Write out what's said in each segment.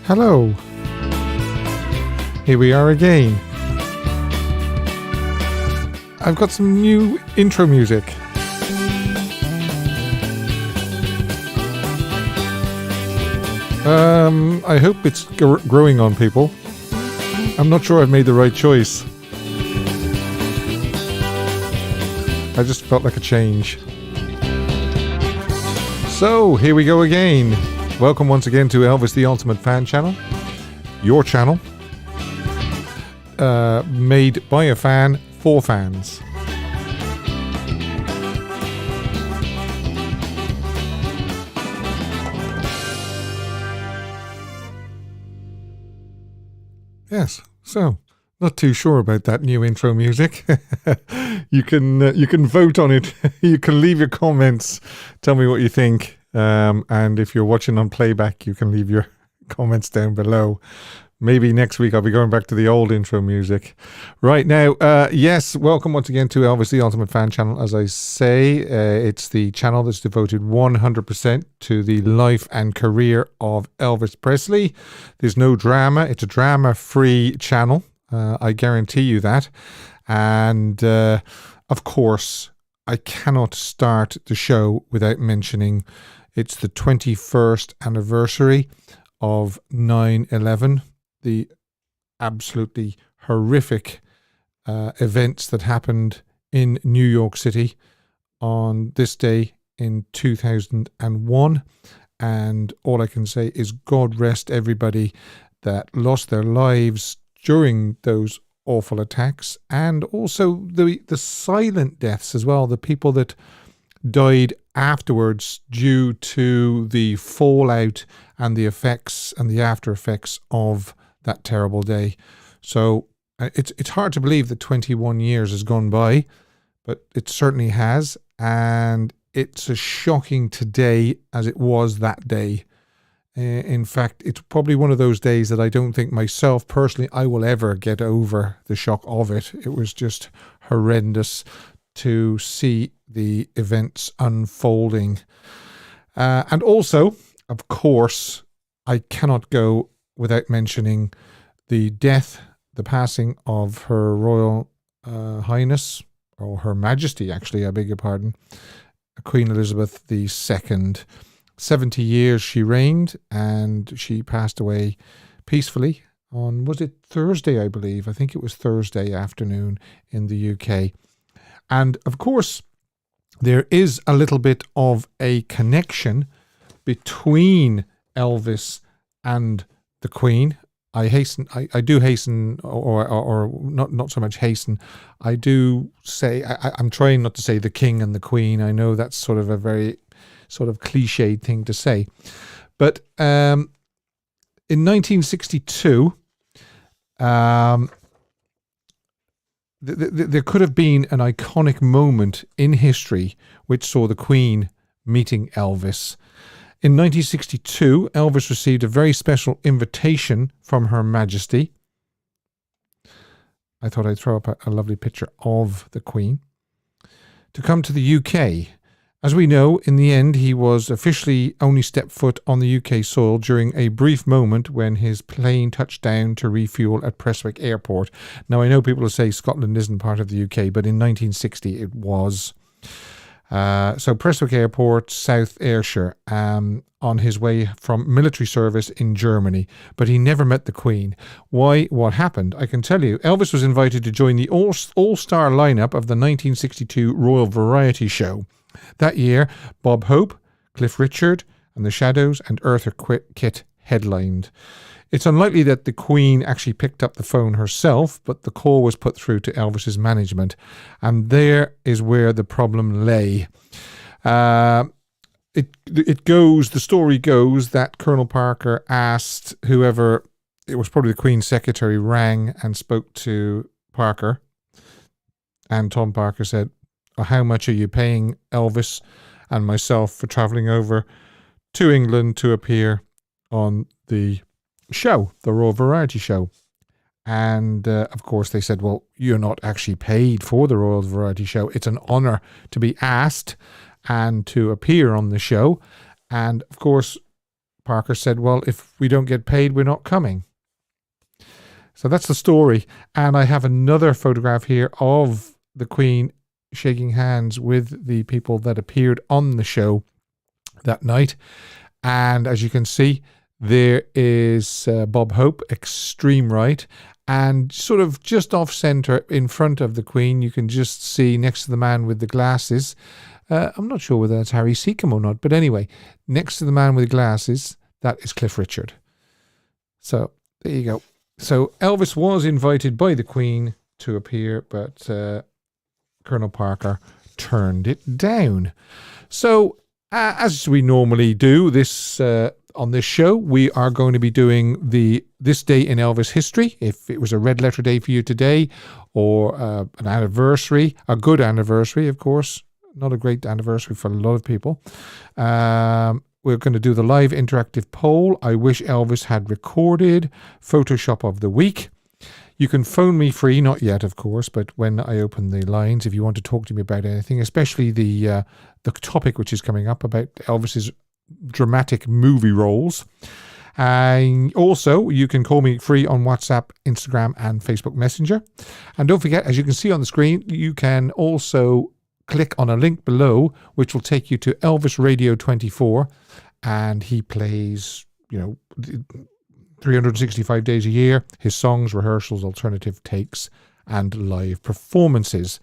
Hello. Here we are again. I've got some new intro music. I hope it's growing on people. I'm not sure I've made the right choice. I just felt like a change. So, here we go again. Welcome once again to Elvis the Ultimate Fan Channel. Your channel. Made by a fan for fans. Yes, so not too sure about that new intro music. You can vote on it. You can leave your comments. Tell me what you think. And if you're watching on playback, you can leave your comments down below. Maybe next week I'll be going back to the old intro music. Right now, yes, welcome once again to Elvis the Ultimate Fan Channel. As I say, it's the channel that's devoted 100% to the life and career of Elvis Presley. There's no drama. It's a drama-free channel. I guarantee you that. And, of course, I cannot start the show without mentioning it's the 21st anniversary of 9/11. The absolutely horrific events that happened in New York City on this day in 2001. And all I can say is God rest everybody that lost their lives during those awful attacks, and also the silent deaths as well, the people that died afterwards due to the fallout and the effects and the after effects of that terrible day. So it's hard to believe that 21 years has gone by, but it certainly has, and it's as shocking today as it was that day. In fact, it's probably one of those days that I don't think myself personally I will ever get over the shock of it. It was just horrendous to see the events unfolding. And also, of course, I cannot go without mentioning the death, the passing of Her Royal Highness, or Her Majesty, actually, I beg your pardon, Queen Elizabeth II. 70 years she reigned, and she passed away peacefully on, was it Thursday, I believe? I think it was Thursday afternoon in the UK. And, of course, there is a little bit of a connection between Elvis and the Queen. I do hasten, or not so much hasten. I do say, I'm trying not to say the King and the Queen. I know that's sort of a very sort of cliched thing to say. But in 1962, there could have been an iconic moment in history which saw the Queen meeting Elvis. In 1962, Elvis received a very special invitation from Her Majesty. I thought I'd throw up a lovely picture of the Queen to come to the UK. As we know, in the end, he was officially only stepped foot on the UK soil during a brief moment when his plane touched down to refuel at Prestwick Airport. Now, I know people will say Scotland isn't part of the UK, but in 1960 it was. So Prestwick Airport, South Ayrshire, on his way from military service in Germany. But he never met the Queen. Why? What happened? I can tell you. Elvis was invited to join the all-star lineup of the 1962 Royal Variety Show. That year, Bob Hope, Cliff Richard, and the Shadows and Eartha Kitt headlined. It's unlikely that the Queen actually picked up the phone herself, but the call was put through to Elvis's management, and there is where the problem lay. The story goes that Colonel Parker asked whoever, it was probably the Queen's secretary, rang and spoke to Parker, and Tom Parker said, how much are you paying Elvis and myself for travelling over to England to appear on the show, the Royal Variety Show? And of course they said, well, you're not actually paid for the Royal Variety Show. It's an honour to be asked and to appear on the show. And of course Parker said, well, if we don't get paid, we're not coming. So that's the story. And I have another photograph here of the Queen shaking hands with the people that appeared on the show that night. And as you can see, there is Bob Hope, extreme right. And sort of just off centre in front of the Queen, you can just see next to the man with the glasses. I'm not sure whether that's Harry Seacombe or not. But anyway, next to the man with the glasses, that is Cliff Richard. So there you go. So Elvis was invited by the Queen to appear, but Colonel Parker turned it down. So as we normally do this on this show, we are going to be doing this day in Elvis history. If it was a red letter day for you today, or an anniversary, a good anniversary, of course, not a great anniversary for a lot of people. We're going to do the live interactive poll. I wish Elvis had recorded. Photoshop of the week. You can phone me free, not yet, of course, but when I open the lines, if you want to talk to me about anything, especially the topic which is coming up about Elvis's dramatic movie roles. And also, you can call me free on WhatsApp, Instagram, and Facebook Messenger. And don't forget, as you can see on the screen, you can also click on a link below, which will take you to Elvis Radio 24, and he plays, 365 days a year, his songs, rehearsals, alternative takes, and live performances.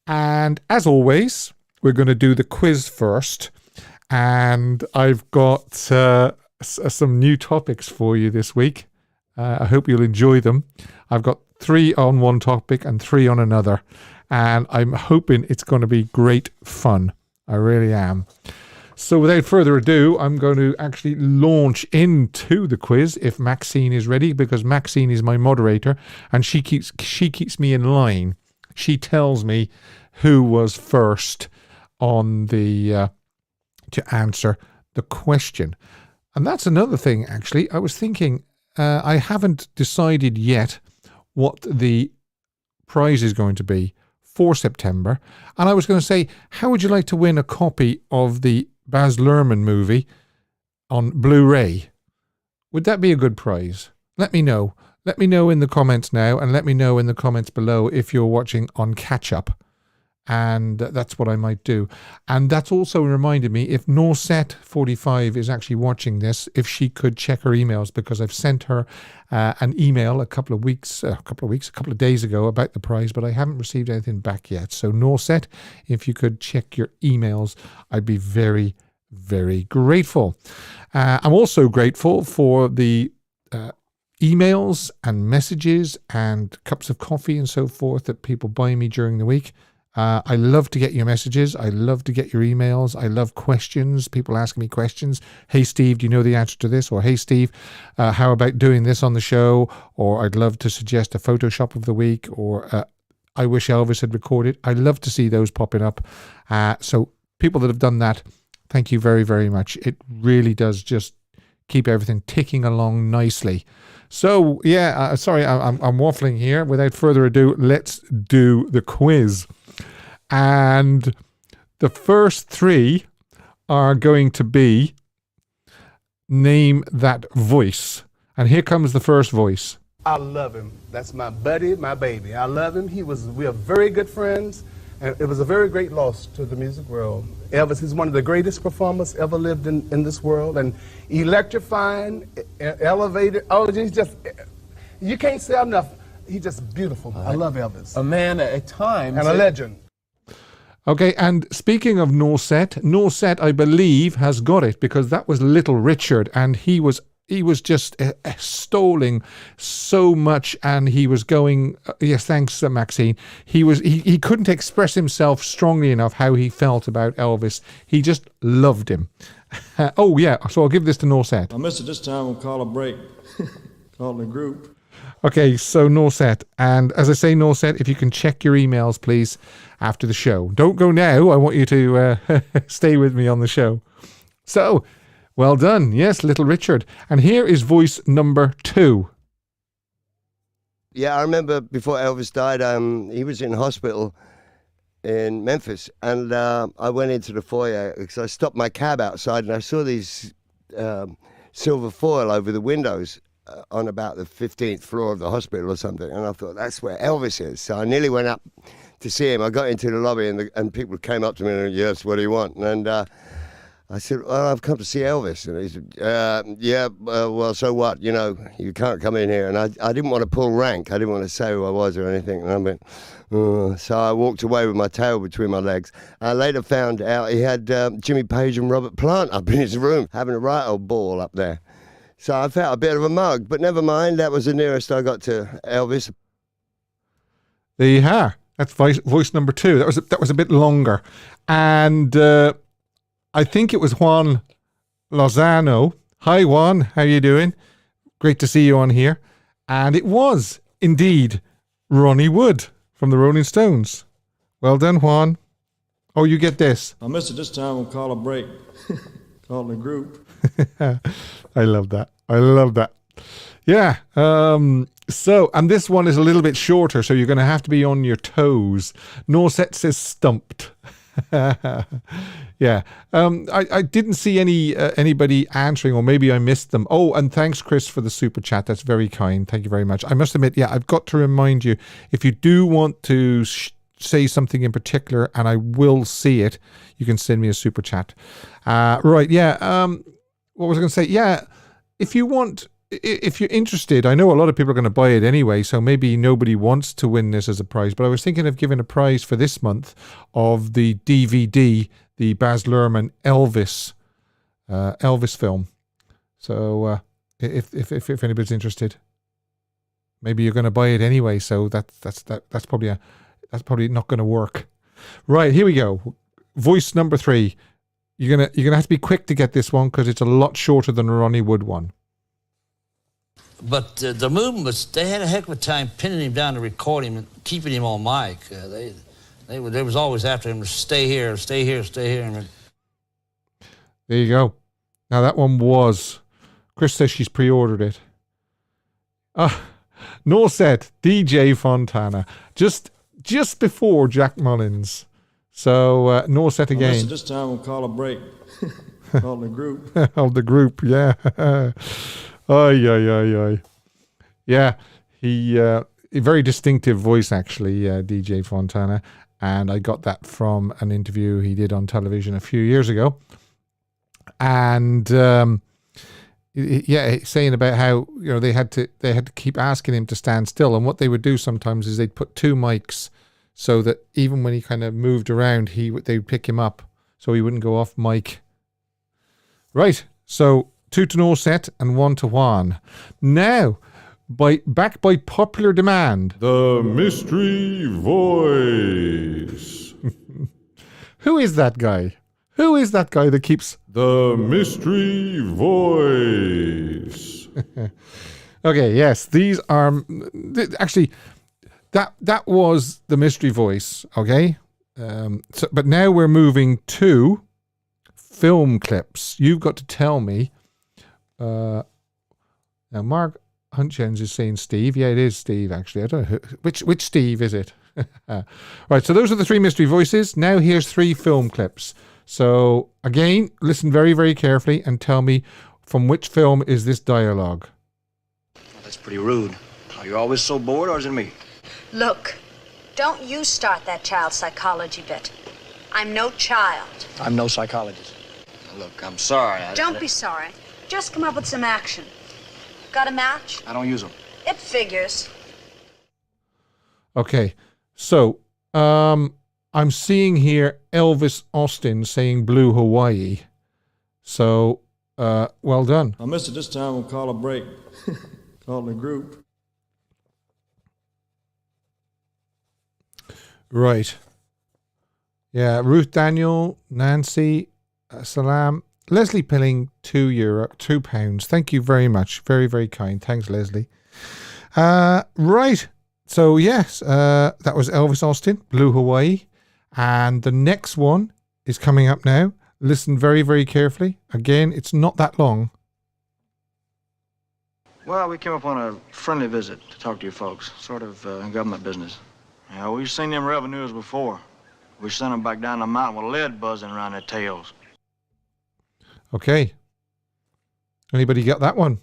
And as always, we're going to do the quiz first, and I've got some new topics for you this week. I hope you'll enjoy them. I've got 3 on one topic and 3 on another. And I'm hoping it's going to be great fun. I really am. So without further ado, I'm going to actually launch into the quiz if Maxine is ready, because Maxine is my moderator and she keeps me in line. She tells me who was first on the to answer the question. And that's another thing, actually. I was thinking, I haven't decided yet what the prize is going to be for September. And I was going to say, how would you like to win a copy of the Baz Luhrmann movie on Blu-ray? Would that be a good prize? Let me know. Let me know in the comments now, and let me know in the comments below if you're watching on catch-up. And that's what I might do. And that's also reminded me, if Norset45 is actually watching this, if she could check her emails, because I've sent her an email a couple of days ago about the prize, but I haven't received anything back yet. So Norset, if you could check your emails, I'd be very, very grateful. I'm also grateful for the emails and messages and cups of coffee and so forth that people buy me during the week. I love to get your messages. I love to get your emails. I love questions. People asking me questions. Hey, Steve, do you know the answer to this? Or, hey, Steve, how about doing this on the show? Or I'd love to suggest a Photoshop of the week. Or I wish Elvis had recorded. I love to see those popping up. So people that have done that, thank you very, very much. It really does just keep everything ticking along nicely. So, yeah, sorry, I'm waffling here. Without further ado, let's do the quiz. And the first 3 are going to be name that voice. And here comes the first voice. I love him. That's my buddy, my baby. I love him. We are very good friends. And it was a very great loss to the music world. Elvis is one of the greatest performers ever lived in this world. And electrifying, elevated. Oh, he's just, you can't say enough. He's just beautiful. I love Elvis. A man at times. And a legend. Okay, and speaking of Norset, I believe, has got it, because that was Little Richard, and he was just stalling so much, and he was going, yes, thanks, Maxine. He couldn't express himself strongly enough how he felt about Elvis. He just loved him. Oh, yeah, so I'll give this to Norset. I missed it this time. We'll call a break. Call the group. Okay, so Norset, and as I say, Norset, if you can check your emails, please, after the show. Don't go now. I want you to stay with me on the show. So, well done. Yes, Little Richard. And here is voice number 2. Yeah, I remember before Elvis died, he was in hospital in Memphis, and I went into the foyer because I stopped my cab outside, and I saw these silver foil over the windows on about the 15th floor of the hospital or something. And I thought, that's where Elvis is. So I nearly went up to see him. I got into the lobby and people came up to me and, yes, what do you want? And I said, well, I've come to see Elvis. And he said, well, so what? You know, you can't come in here. And I didn't want to pull rank. I didn't want to say who I was or anything. And I went, so I walked away with my tail between my legs. I later found out he had Jimmy Page and Robert Plant up in his room having a right old ball up there. So I felt a bit of a mug, but never mind. That was the nearest I got to Elvis. There you are. That's voice number 2. That was a bit longer. And I think it was Juan Lozano. Hi, Juan. How you doing? Great to see you on here. And it was indeed Ronnie Wood from the Rolling Stones. Well done, Juan. Oh, you get this. I missed it this time. We'll call a break. Call the group. I love that. Yeah. So, and this one is a little bit shorter, so you're going to have to be on your toes. Norset says stumped. Yeah. I didn't see anybody answering, or maybe I missed them. Oh, and thanks, Chris, for the super chat. That's very kind. Thank you very much. I must admit, yeah, I've got to remind you, if you do want to say something in particular, and I will see it, you can send me a super chat. Right, yeah. What was I going to say? Yeah, if you're interested, I know a lot of people are going to buy it anyway, so maybe nobody wants to win this as a prize, but I was thinking of giving a prize for this month of the DVD, the Baz Luhrmann Elvis film. So if anybody's interested, maybe you're going to buy it anyway, so that's probably not going to work. Right, here we go. Voice number 3. You're gonna have to be quick to get this one because it's a lot shorter than the Ronnie Wood one. But the movement they had a heck of a time pinning him down to record him and keeping him on mic. They was always after him to stay here. And there you go. Now that one was. Chris says she's pre-ordered it. Norset, DJ Fontana, just before Jack Mullins. So Norset again. This time we'll call a break. Call the group. Of the group, yeah. Ay. Yeah, he a very distinctive voice actually, DJ Fontana, and I got that from an interview he did on television a few years ago. And saying about how they had to keep asking him to stand still, and what they would do sometimes is they'd put 2 mics so that even when he kind of moved around, they'd pick him up so he wouldn't go off mic. Right, so 2 to Norset and 1 to Juan. Now, back by popular demand, the mystery voice. Who is that guy? Who is that guy that keeps the mystery voice? Okay, yes, these are actually that was the mystery voice. Okay, but now we're moving to film clips. You've got to tell me. Now, Mark Hunchens is saying Steve. Yeah, it is Steve, actually. I don't know which Steve is it. Right, so those are the 3 mystery voices. Now here's 3 film clips. So, again, listen very, very carefully and tell me from which film is this dialogue. Well, that's pretty rude. Are you always so bored, or is it me? Look, don't you start that child psychology bit. I'm no child. I'm no psychologist. Look, I'm sorry. Don't be sorry. Just come up with some action. Got a match? I don't use them. It figures. Okay, so I'm seeing here Elvis Austin saying Blue Hawaii. So, well done. I missed it this time. We'll call a break. Call the group. Right. Yeah, Ruth Daniel, Nancy, Salam, Lesley Pilling, £2. Thank you very much. Very, very kind. Thanks, Lesley. Right. So, yes, that was Elvis Austin, Blue Hawaii. And the next one is coming up now. Listen very, very carefully. Again, it's not that long. Well, we came up on a friendly visit to talk to you folks. Sort of government business. Yeah, we've seen them revenues before. We sent them back down the mountain with lead buzzing around their tails. Okay. Anybody got that one?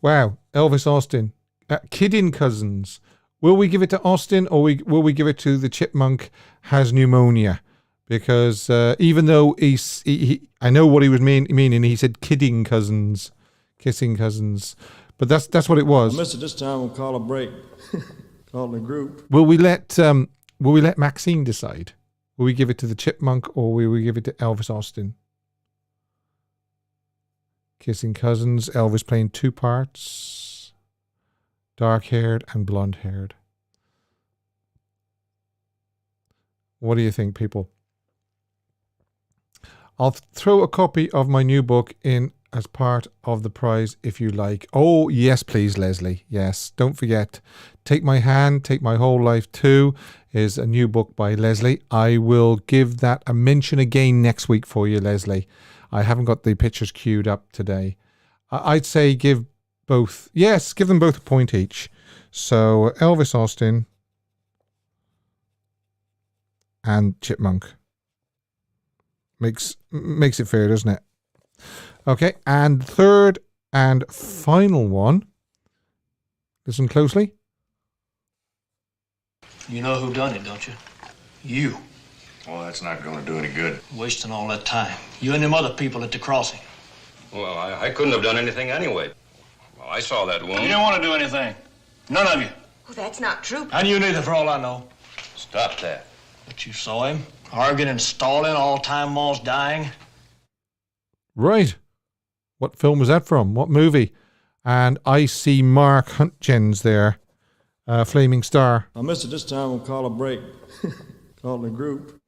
Wow, Elvis Austin. Kidding Cousins. Will we give it to Austin, or will we give it to the Chipmunk has pneumonia? Because even though I know what he was meaning, he said kidding cousins, kissing cousins. But that's what it was. I missed it this time. We'll call a break. Call the group. Will we let Maxine decide? Will we give it to the Chipmunk, or will we give it to Elvis Austin? Kissing cousins. Elvis playing 2 parts. Dark-haired and blonde-haired. What do you think, people? I'll throw a copy of my new book in as part of the prize if you like. Oh, yes, please, Lesley. Yes, don't forget. Take My Hand, Take My Whole Life Too is a new book by Lesley. I will give that a mention again next week for you, Lesley. I haven't got the pictures queued up today. I'd say give them both a point each. So Elvis Austin and Chipmunk. Makes it fair, doesn't it? Okay, and third and final one. Listen closely. You know who done it, don't you? You. Well, that's not going to do any good. Wasting all that time. You and them other people at the crossing. Well, I couldn't have done anything anyway. Well, I saw that wound. You didn't want to do anything. None of you. Oh, that's not true. And you neither, for all I know. Stop that. But you saw him, arguing and stalling, all time Ma's dying. Right. What film was that from? What movie? And I see Mark Huntjens there. Flaming Star. I missed it this time. We'll call a break. Call the group.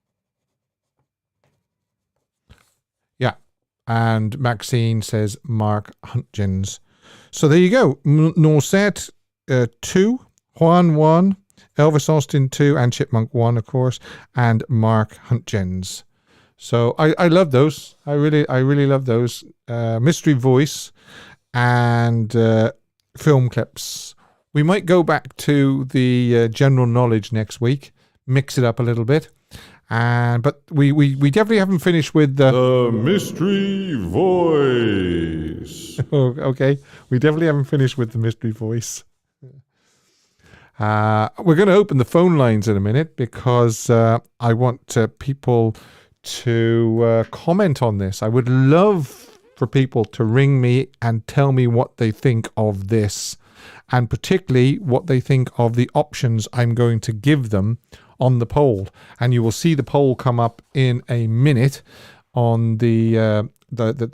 Yeah. And Maxine says Mark Huntjens. So there you go. Norsette 2, Juan 1, Elvis Austin 2, and Chipmunk 1, of course, and Mark Huntjens. So I love those. I really love those. Mystery Voice and film clips. We might go back to the general knowledge next week, mix it up a little bit. But we definitely haven't finished with the Mystery Voice. Okay, we definitely haven't finished with the Mystery Voice. We're going to open the phone lines in a minute because I want people to comment on this. I would love for people to ring me and tell me what they think of this, and particularly what they think of the options I'm going to give them on the poll. And you will see the poll come up in a minute on the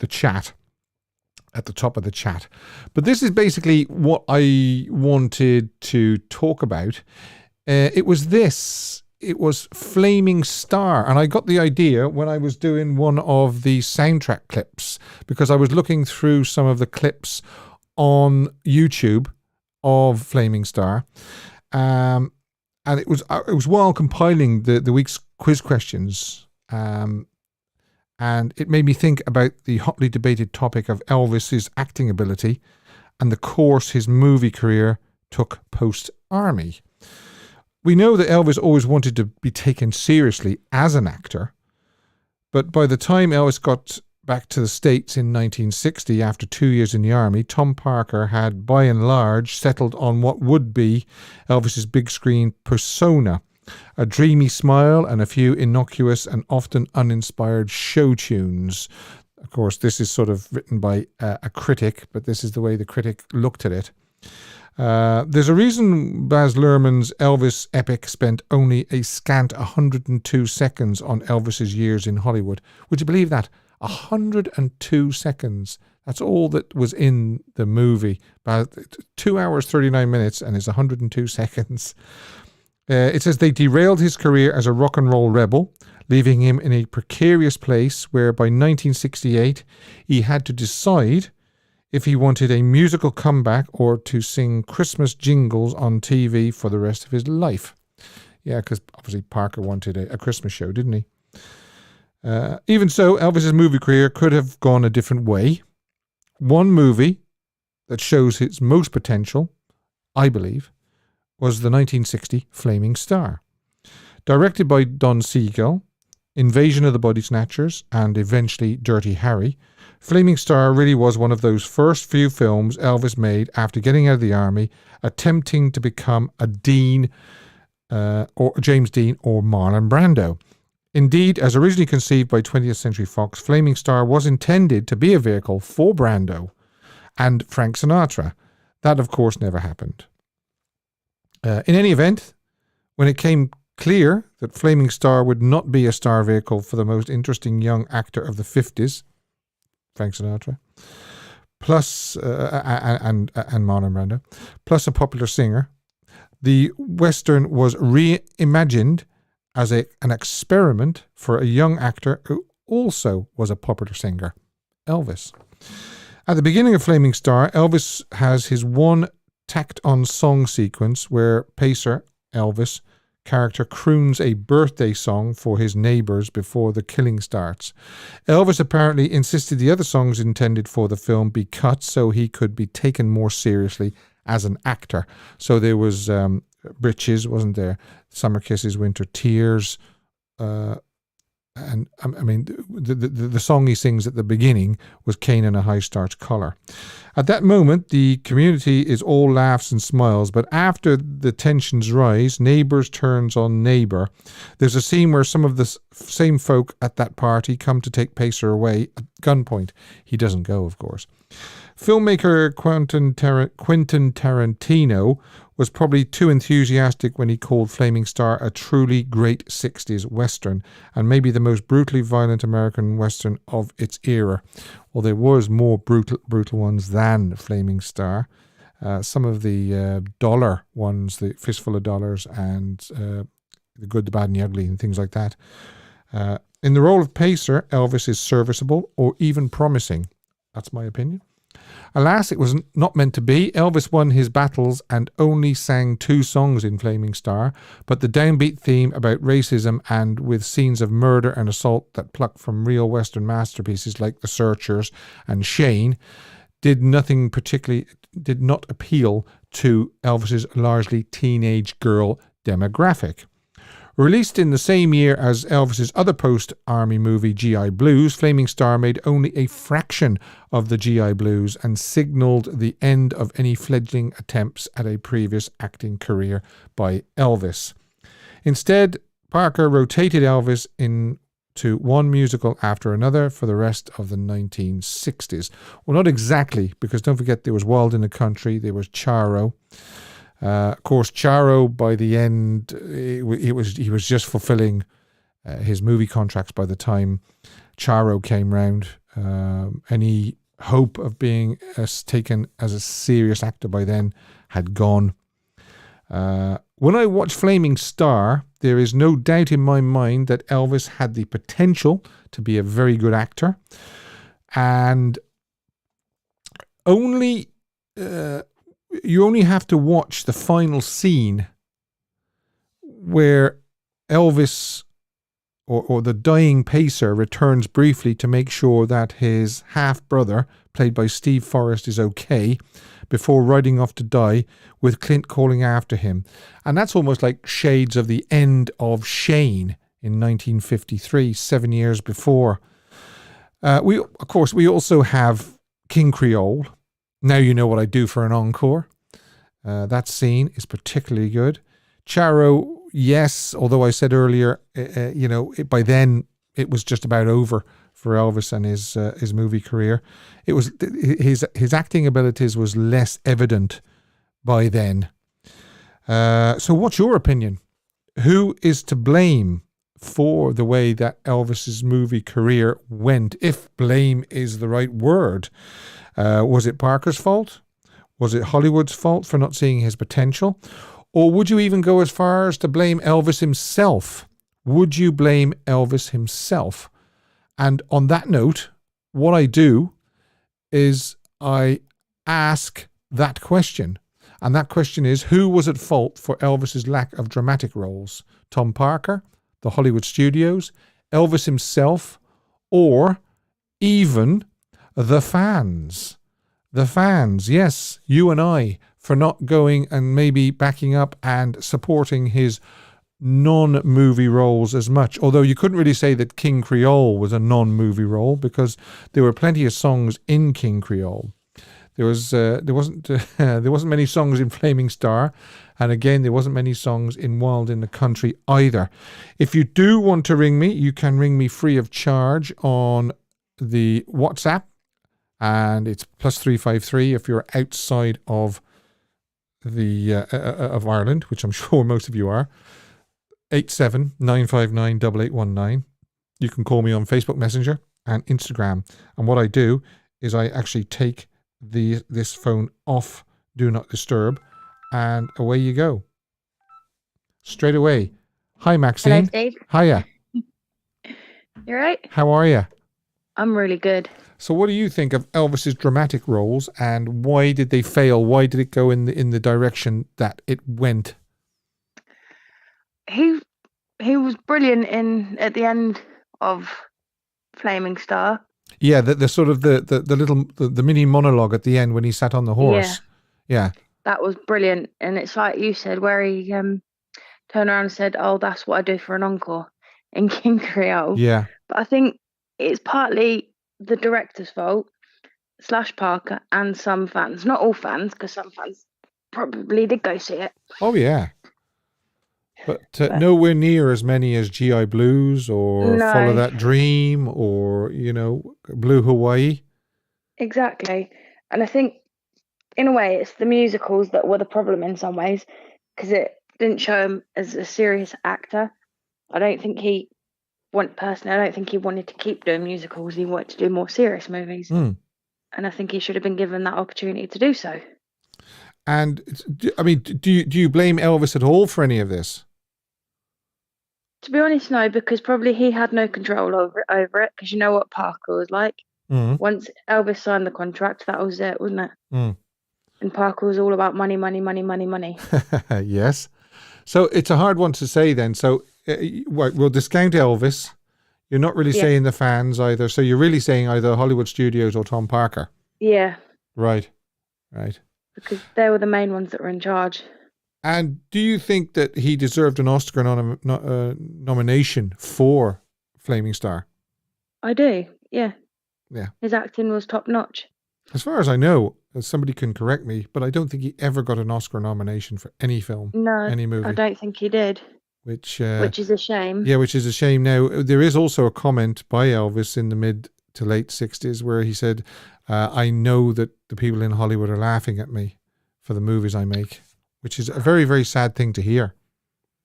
chat, at the top of the chat. But this is basically what I wanted to talk about. It was Flaming Star, and I got the idea when I was doing one of the soundtrack clips, because I was looking through some of the clips on YouTube of Flaming Star, and it was while compiling the week's quiz questions, and it made me think about the hotly debated topic of Elvis's acting ability and the course his movie career took post-army. We know that Elvis always wanted to be taken seriously as an actor, but by the time Elvis got back to the States in 1960 after 2 years in the army, Tom Parker had by and large settled on what would be Elvis's big screen persona, a dreamy smile and a few innocuous and often uninspired show tunes. Of course, this is sort of written by a critic, but this is the way the critic looked at it. There's a reason Baz Luhrmann's Elvis epic spent only a scant 102 seconds on Elvis's years in Hollywood. Would you believe that? 102 seconds. That's all that was in the movie. About 2 hours, 39 minutes, and it's 102 seconds. It says they derailed his career as a rock and roll rebel, leaving him in a precarious place where by 1968 he had to decide if he wanted a musical comeback or to sing Christmas jingles on TV for the rest of his life. Yeah, because obviously Parker wanted a Christmas show, didn't he? Even so, Elvis's movie career could have gone a different way. One movie that shows his most potential, I believe, was the 1960 Flaming Star. Directed by Don Siegel, Invasion of the Body Snatchers, and eventually Dirty Harry, Flaming Star really was one of those first few films Elvis made after getting out of the army, attempting to become a Dean, or James Dean or Marlon Brando. Indeed, as originally conceived by 20th Century Fox, Flaming Star was intended to be a vehicle for Brando and Frank Sinatra. That, of course, never happened. In any event, when it came clear that Flaming Star would not be a star vehicle for the most interesting young actor of the 50s, Frank Sinatra, plus and Marlon Brando, plus a popular singer, the Western was reimagined as an experiment for a young actor who also was a popular singer, Elvis. At the beginning of Flaming Star, Elvis has his one tacked-on song sequence where Pacer, Elvis, character croons a birthday song for his neighbours before the killing starts. Elvis apparently insisted the other songs intended for the film be cut so he could be taken more seriously as an actor. So there was Britches, wasn't there? Summer Kisses, Winter Tears, and I mean the song he sings at the beginning was Cane in a High Starch Collar. At that moment, the community is all laughs and smiles, but after the tensions rise, Neighbours turns on Neighbour. There's a scene where some of the same folk at that party come to take Pacer away at gunpoint. He doesn't go, of course. Filmmaker Quentin Tarantino was probably too enthusiastic when he called Flaming Star a truly great 60s Western, and maybe the most brutally violent American Western of its era. Well, there was more brutal ones than Flaming Star. Some of the dollar ones, the Fistful of Dollars and The Good, the Bad and the Ugly and things like that. In the role of Pacer, Elvis is serviceable or even promising. That's my opinion. Alas, it was not meant to be. Elvis won his battles and only sang 2 songs in Flaming Star, but the downbeat theme about racism and with scenes of murder and assault that plucked from real Western masterpieces like The Searchers and Shane did not appeal to Elvis's largely teenage girl demographic. Released in the same year as Elvis's other post-army movie G.I. Blues, Flaming Star made only a fraction of the G.I. Blues and signalled the end of any fledgling attempts at a previous acting career by Elvis. Instead, Parker rotated Elvis into one musical after another for the rest of the 1960s. Well, not exactly, because don't forget there was Wild in the Country, there was Charo. Of course, Charo, by the end, he was just fulfilling his movie contracts by the time Charo came round. Any hope of being taken as a serious actor by then had gone. When I watch Flaming Star, there is no doubt in my mind that Elvis had the potential to be a very good actor. And you only have to watch the final scene where Elvis or the dying Pacer returns briefly to make sure that his half-brother, played by Steve Forrest, is okay before riding off to die, with Clint calling after him. And that's almost like shades of the end of Shane in 1953, 7 years before. We also have King Creole. Now You Know What I Do for an encore. That scene is particularly good. Charo, yes, although I said earlier, by then it was just about over for Elvis and his movie career. It was his acting abilities was less evident by then. So what's your opinion? Who is to blame for the way that Elvis's movie career went, if blame is the right word? Was it Parker's fault? Was it Hollywood's fault for not seeing his potential? Or would you even go as far as to blame Elvis himself? Would you blame Elvis himself? And on that note, what I do is I ask that question. And that question is, who was at fault for Elvis's lack of dramatic roles? Tom Parker, the Hollywood studios, Elvis himself, or even the fans? The fans, yes, you and I, for not going and maybe backing up and supporting his non-movie roles as much, although you couldn't really say that King Creole was a non-movie role because there were plenty of songs in King Creole. There wasn't many songs in Flaming Star, and again there wasn't many songs in Wild in the Country either. If you do want to ring me, you can ring me free of charge on the WhatsApp, and it's +353 if you're outside of the of Ireland, which I'm sure most of you are. 87-959-8819. You can call me on Facebook Messenger and Instagram. And what I do is I actually take this phone off Do Not Disturb, and away you go. Straight away. Hi, Maxine. Hello, Steve. Hiya. You right? How are you? I'm really good. So what do you think of Elvis's dramatic roles, and why did they fail? Why did it go in the direction that it went? He was brilliant at the end of Flaming Star. Yeah, the sort of the little the mini monologue at the end when he sat on the horse. Yeah. That was brilliant. And it's like you said, where he turned around and said, "Oh, that's what I do for an encore" in King Creole. Yeah. But I think it's partly the director's fault, / Parker, and some fans. Not all fans, because some fans probably did go see it. Oh, yeah. But nowhere near as many as G.I. Blues or No. Follow That Dream or, Blue Hawaii. Exactly. And I think, in a way, it's the musicals that were the problem in some ways, because it didn't show him as a serious actor. I don't think he wanted to keep doing musicals. He wanted to do more serious movies. Mm. And I think he should have been given that opportunity to do so. And, I mean, do you blame Elvis at all for any of this? To be honest, no, because probably he had no control over it, because you know what Parker was like. Mm. Once Elvis signed the contract, that was it, wasn't it? Mm. And Parker was all about money, money, money, money, money. Yes. So it's a hard one to say then. So we'll discount Elvis. You're not really saying the fans either. So you're really saying either Hollywood Studios or Tom Parker. Yeah. Right. Because they were the main ones that were in charge. And do you think that he deserved an Oscar nomination for Flaming Star? I do, yeah. Yeah. His acting was top notch. As far as I know, somebody can correct me, but I don't think he ever got an Oscar nomination for any film, any movie. I don't think he did. Which is a shame. Yeah, which is a shame. Now, there is also a comment by Elvis in the mid to late 60s where he said, I know that the people in Hollywood are laughing at me for the movies I make, which is a very, very sad thing to hear.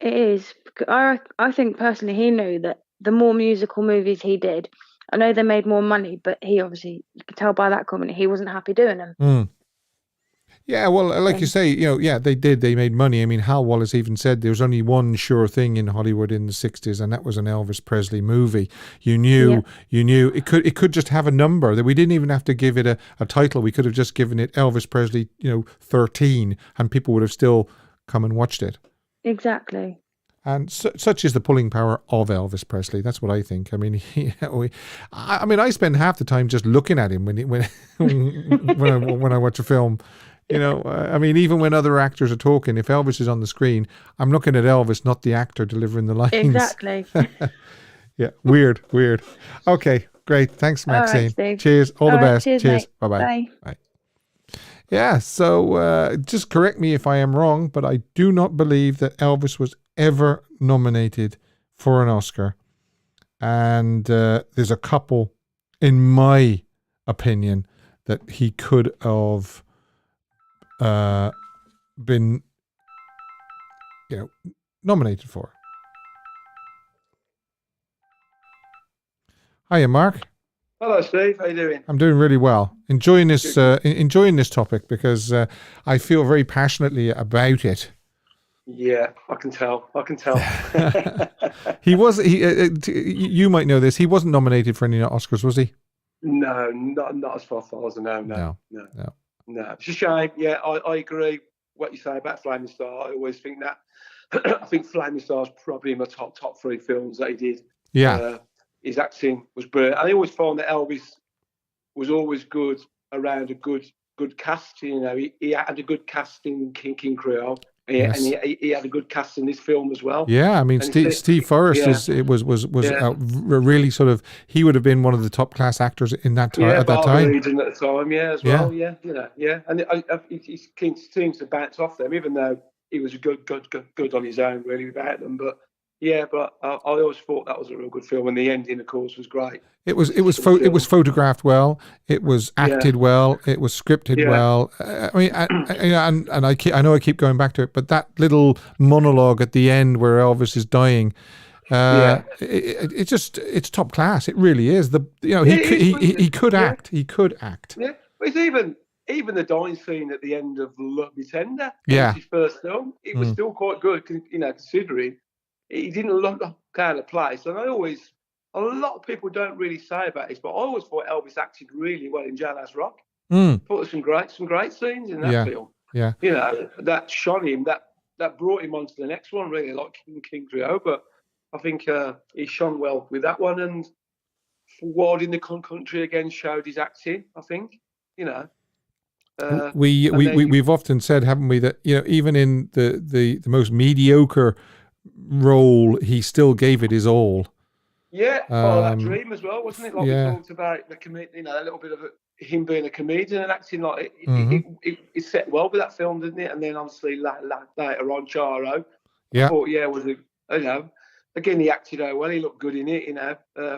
It is. I think personally he knew that the more musical movies he did, I know they made more money, but he obviously, you could tell by that comment, he wasn't happy doing them. Mm. Yeah, well, like you say, they did. They made money. I mean, Hal Wallace even said there was only one sure thing in Hollywood in the 60s, and that was an Elvis Presley movie. You knew it could just have a number, that we didn't even have to give it a title. We could have just given it Elvis Presley, 13, and people would have still come and watched it. Exactly. And such is the pulling power of Elvis Presley. That's what I think. I mean, I spend half the time just looking at him when I watch a film. Even when other actors are talking, if Elvis is on the screen, I'm looking at Elvis, not the actor delivering the lines. Exactly. Yeah, weird. Okay, great. Thanks, Maxine. All right, cheers. All the best. Cheers. Bye-bye. Bye. Yeah, so just correct me if I am wrong, but I do not believe that Elvis was ever nominated for an Oscar. And there's a couple, in my opinion, that he could have been, nominated for. Hiya, Mark. Hello, Steve. How you doing? I'm doing really well. Enjoying this topic because I feel very passionately about it. Yeah, I can tell. You might know this. He wasn't nominated for any Oscars, was he? No, not as far as I know. No. It's a shame. Yeah, I agree what you say about Flaming Star. I always think that. I think Flaming Star is probably in my top 3 films that he did. Yeah. His acting was brilliant. I always found that Elvis was always good around a good cast. He had a good cast in King Creole, And he had a good cast in this film as well. Yeah, I mean, Steve Forrest was really sort of, he would have been one of the top class actors in that at that time. At the time, as well, and he seems to bounce off them, even though he was good on his own, really, without them. But I always thought that was a real good film, and the ending, of course, was great. It was photographed well. It was acted well. It was scripted well. I mean, I know I keep going back to it, but that little monologue at the end where Elvis is dying, it's top class. It really is. He could act. He could act. Yeah, but it's even the dying scene at the end of Love Me Tender. Yeah, his first film. It was still quite good, considering he didn't look out of place. And a lot of people don't really say about this, but I always thought Elvis acted really well in Jailhouse Rock. Put some great scenes in that film. Yeah, that shone him. That brought him on to the next one, really, like King Creole. But I think he shone well with that one, and Wild in the Country again showed his acting. I think, we've often said, haven't we, that even in the most mediocre role, he still gave it his all. Yeah, that dream as well, wasn't it? Like we talked about the comedian, a little bit of him being a comedian and acting like it. It set well with that film, didn't it? And then obviously later on, Charo. Yeah. I thought, was again, he acted well. He looked good in it,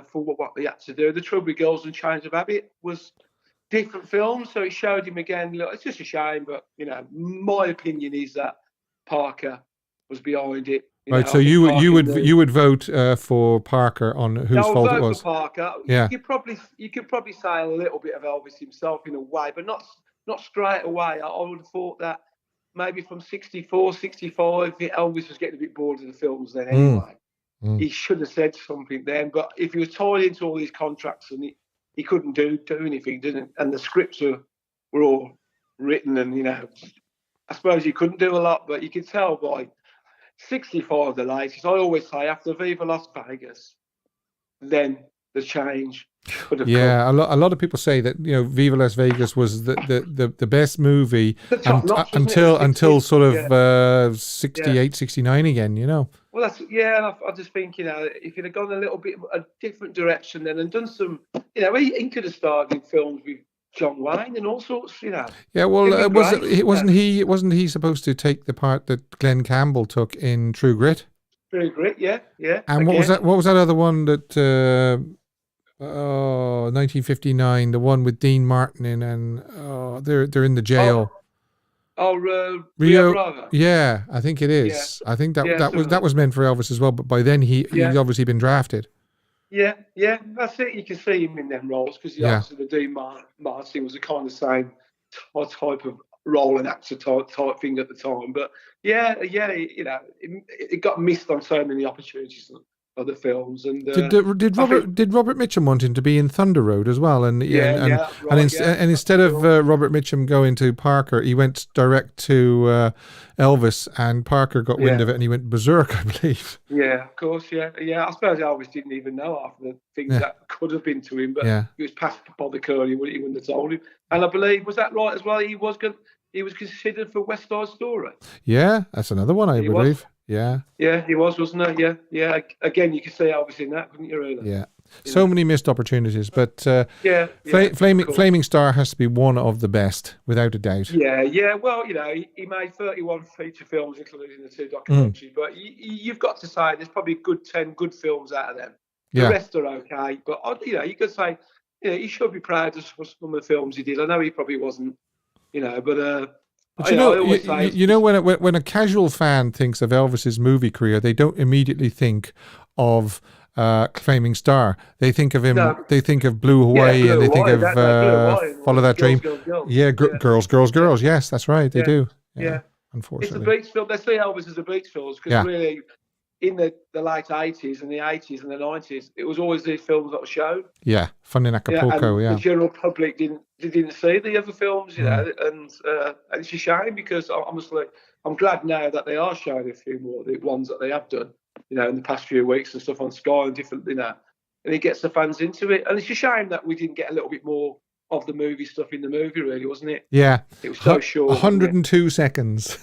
for what he had to do. The Trouble with Girls and Change of Habit was different film, so it showed him again. Look, it's just a shame, but my opinion is that Parker was behind it. Right, so you would vote for Parker on whose fault it was. For Parker. Yeah. You could probably say a little bit of Elvis himself in a way, but not straight away. I would have thought that maybe from 64, 65, Elvis was getting a bit bored of the films then anyway. He should have said something then, but if he was tied into all these contracts and he couldn't do anything, didn't? And the scripts were all written, and I suppose he couldn't do a lot, but you could tell by 65 the latest. I always say after Viva Las Vegas, then the change could have come. A lot of people say that Viva Las Vegas was the best movie until sort of 68, 69 again. Well, that's and I just think if you'd have gone a little bit a different direction then and done some, he could have started in films with John Wayne and all sorts, Yeah, well, wasn't he supposed to take the part that Glenn Campbell took in True Grit? True Grit, yeah. And what was that other one that 1959, the one with Dean Martin in, and they're in the jail. Rio Bravo. Yeah, I think it is. Yeah. I think that was meant for Elvis as well, but by then he'd obviously been drafted. Yeah, that's it. You can see him in them roles because obviously the Dean Martin was the kind of same type of role and actor type thing at the time. But it got missed on so many opportunities of other films. And did Robert Mitchum want him to be in Thunder Road as well? And instead of Robert Mitchum going to Parker, he went direct to Elvis, and Parker got wind of it and he went berserk, I believe. Yeah, of course, yeah. I suppose Elvis didn't even know half the things that could have been to him, but he was passed by the curl. He wouldn't have told him. And I believe, was that right as well? He was considered for West Side Story. Yeah, that's another one, I believe. Yeah, he was, wasn't he? Yeah. Again, you could see Elvis in that, couldn't you? Really? Yeah. So many missed opportunities, but Flaming Star has to be one of the best, without a doubt. Yeah. Well, he made 31 feature films, including the 2 documentaries. But you've got to say there's probably a good 10 good films out of them. The rest are okay, but you could say he should be proud of some of the films he did. I know he probably wasn't, but. But when a casual fan thinks of Elvis's movie career, they don't immediately think of Flaming Star. They think of him. No. They think of Blue Hawaii, and they think of Follow That Dream. Girls. Yes, that's right. They do. Yeah. Unfortunately, it's a beach film. They see Elvis as a beach film because really, in the late 80s and the 80s and the 90s, it was always these films that were shown. Yeah, Fun in Acapulco. The general public didn't see the other films, and it's a shame because honestly, I'm glad now that they are showing a few more, the ones that they have done, in the past few weeks and stuff on Sky and different, and it gets the fans into it. And it's a shame that we didn't get a little bit more of the movie stuff in the movie, really, wasn't it? Yeah. It was so short. 102 seconds.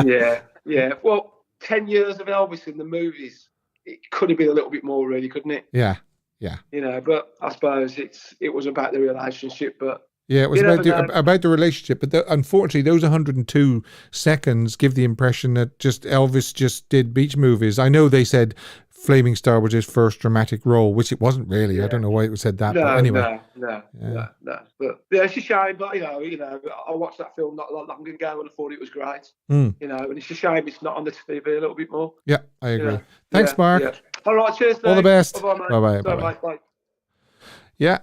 Yeah. Yeah. Well, 10 years of Elvis in the movies, it could have been a little bit more, really, couldn't it? Yeah. But I suppose it was about the relationship, but. Yeah, it was about the relationship, but unfortunately, those 102 seconds give the impression that just Elvis just did beach movies. I know they said Flaming Star was his first dramatic role, which it wasn't really. Yeah. I don't know why it was said that, but anyway. No. But yeah, it's a shame. But I watched that film not long ago and I thought it was great. And it's a shame it's not on the TV a little bit more. Yeah, I agree. Thanks, Mark. Yeah. All right, cheers. Dave. All the best. Bye-bye. Bye-bye. Yeah.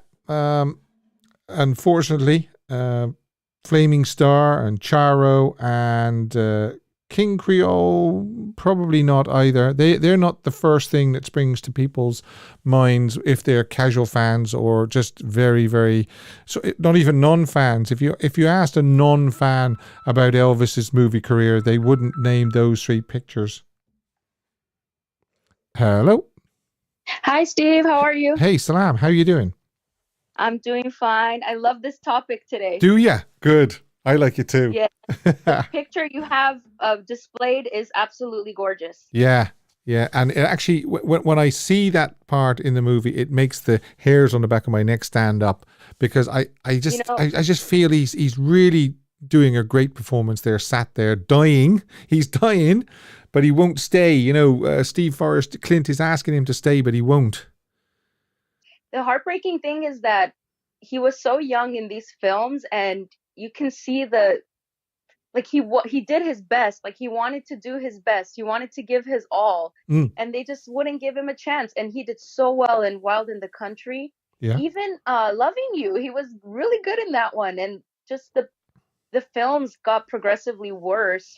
Unfortunately, Flaming Star and Charo and King Creole, probably not either. They're not the first thing that springs to people's minds if they're casual fans or just very, very, so not even non-fans. If you asked a non-fan about Elvis's movie career, they wouldn't name those three pictures. Hello. Hi, Steve. How are you? Hey, Salam. How you doing? I'm doing fine. I love this topic today. Do ya? Good. I like it too. Yeah. The picture you have displayed is absolutely gorgeous. Yeah. And it actually, when I see that part in the movie, it makes the hairs on the back of my neck stand up because I just feel he's really doing a great performance there, sat there dying. He's dying, but he won't stay. Steve Forrest, Clint is asking him to stay, but he won't. The heartbreaking thing is that he was so young in these films, and you can see he did his best. Like, he wanted to do his best. He wanted to give his all, and they just wouldn't give him a chance. And he did so well in Wild in the Country. Yeah. Even Loving You, he was really good in that one. And just the films got progressively worse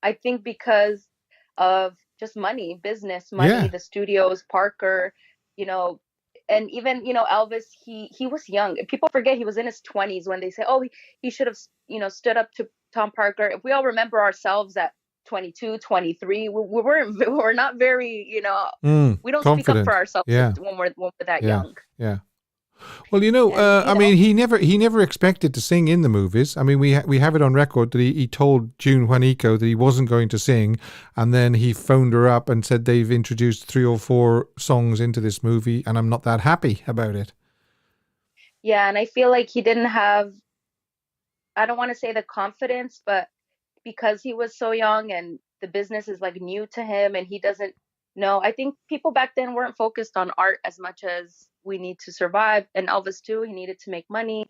I think because of just business money, the studios, Parker, and even, Elvis, he was young. People forget he was in his 20s when they say, oh, he should have, stood up to Tom Parker. If we all remember ourselves at 22, 23, we're not very, we don't confident. Speak up for ourselves when we're that young. Yeah. Well, I mean, he never expected to sing in the movies. I mean, we have it on record that he told June Juanico that he wasn't going to sing, and then he phoned her up and said they've introduced 3 or 4 songs into this movie, and I'm not that happy about it. Yeah, and I feel like he didn't have, I don't want to say the confidence, but because he was so young and the business is new to him and he doesn't know. I think people back then weren't focused on art as much as we need to survive. And Elvis too, he needed to make money.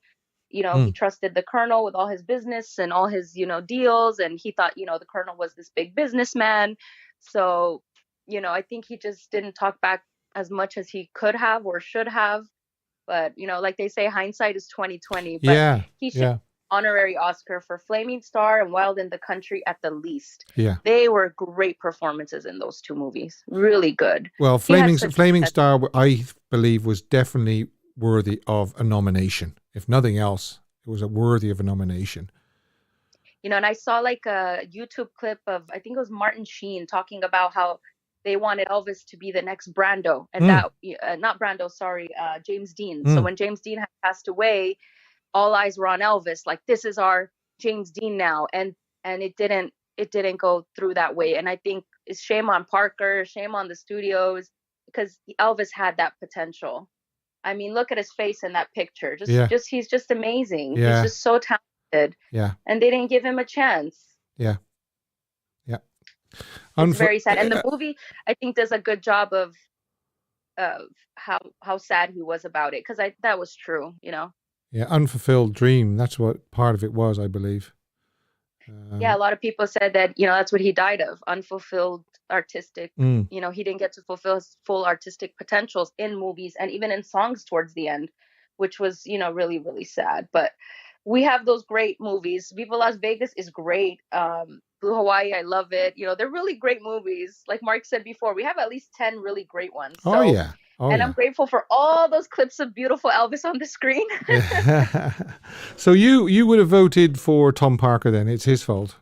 He trusted the Colonel with all his business and all his, deals. And he thought, the Colonel was this big businessman. So, I think he just didn't talk back as much as he could have or should have. But, like they say, hindsight is 20/20. But he should honorary Oscar for Flaming Star and Wild in the Country at the least. Yeah. They were great performances in those 2 movies. Really good. Well, Flaming Star, I believe, was definitely worthy of a nomination. If nothing else, it was worthy of a nomination. And I saw a YouTube clip of, I think it was Martin Sheen, talking about how they wanted Elvis to be the next Brando. And not Brando, sorry, James Dean. So when James Dean had passed away, all eyes were on Elvis, this is our James Dean now. And it didn't go through that way. And I think it's shame on Parker, shame on the studios, because Elvis had that potential. I mean, look at his face in that picture. He's just amazing. Yeah. He's just so talented. Yeah. And they didn't give him a chance. Yeah. It's very sad. And the movie, I think, does a good job of how sad he was about it, because that was true, Yeah, unfulfilled dream. That's what part of it was, I believe. Yeah, a lot of people said that, that's what he died of, unfulfilled artistic. He didn't get to fulfill his full artistic potentials in movies and even in songs towards the end, which was, really, really sad. But we have those great movies. Viva Las Vegas is great. Blue Hawaii, I love it. They're really great movies. Like Mark said before, we have at least 10 really great ones. So, I'm grateful for all those clips of beautiful Elvis on the screen. So you would have voted for Tom Parker then? It's his fault.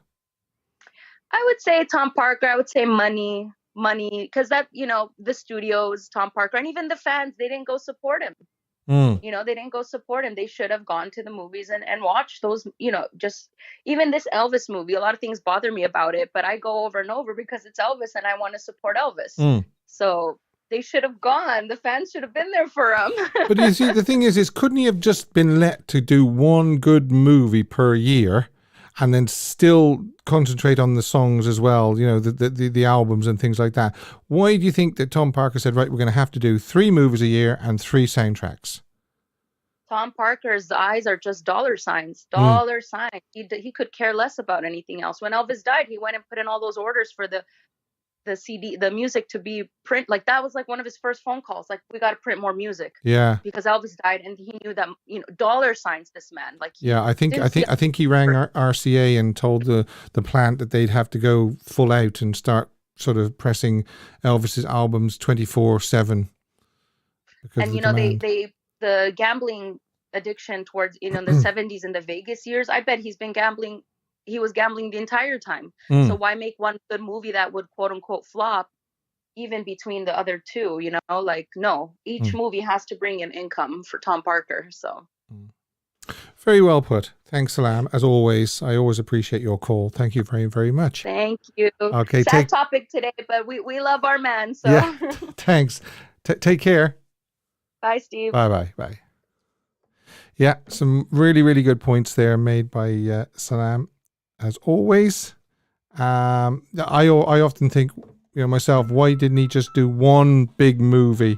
I would say Tom Parker. I would say money, because that, the studios, Tom Parker, and even the fans, they didn't go support him. You know, they didn't go support him. They should have gone to the movies and watched those, you know, just even this Elvis movie. A lot of things bother me about it, but I go over and over because it's Elvis and I want to support Elvis. So they should have gone. The fans should have been there for him. But you see, the thing is couldn't he have just been let to do one good movie per year and then still concentrate on the songs as well, you know, the albums and things like that? Why do you think that Tom Parker said, right, we're going to have to do 3 movies a year and 3 soundtracks? Tom Parker's eyes are just dollar signs. He could care less about anything else. When Elvis died, he went and put in all those orders for the CD, the music to be print. Like that was like one of his first phone calls. Like, we got to print more music. Yeah. Because Elvis died, and he knew that, you know, dollar signs. This man, like, I think he rang RCA and told the plant that they'd have to go full out and start sort of pressing Elvis's albums 24/7. And you know, the gambling addiction towards, you know, the 70s and the Vegas years. I bet he's been gambling. He was gambling the entire time. So why make one good movie that would quote unquote flop even between the other two, you know? Like, no, each movie has to bring in income for Tom Parker. So very well put. Thanks, Salam. As always, I always appreciate your call. Thank you very, very much. Thank you. Okay, sad topic today, but we love our man. So yeah. Thanks. Take care. Bye, Steve. Bye. Yeah, some really, really good points there made by Salam. As always, I often think, you know, myself, why didn't he just do one big movie?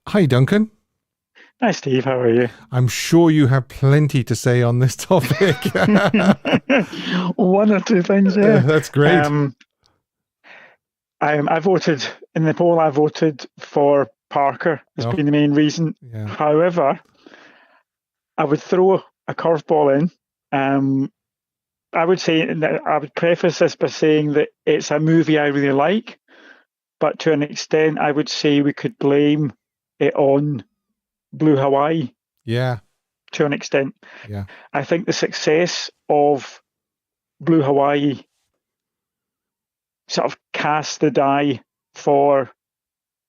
Hi, Duncan. Hi, Steve. How are you? I'm sure you have plenty to say on this topic. One or two things, yeah. That's great. I voted in the poll. I voted for Parker has been the main reason. Yeah. However, I would throw a curveball in. I would say that I would preface this by saying that it's a movie I really like, but to an extent, I would say we could blame it on Blue Hawaii. Yeah. To an extent. Yeah. I think the success of Blue Hawaii sort of cast the die for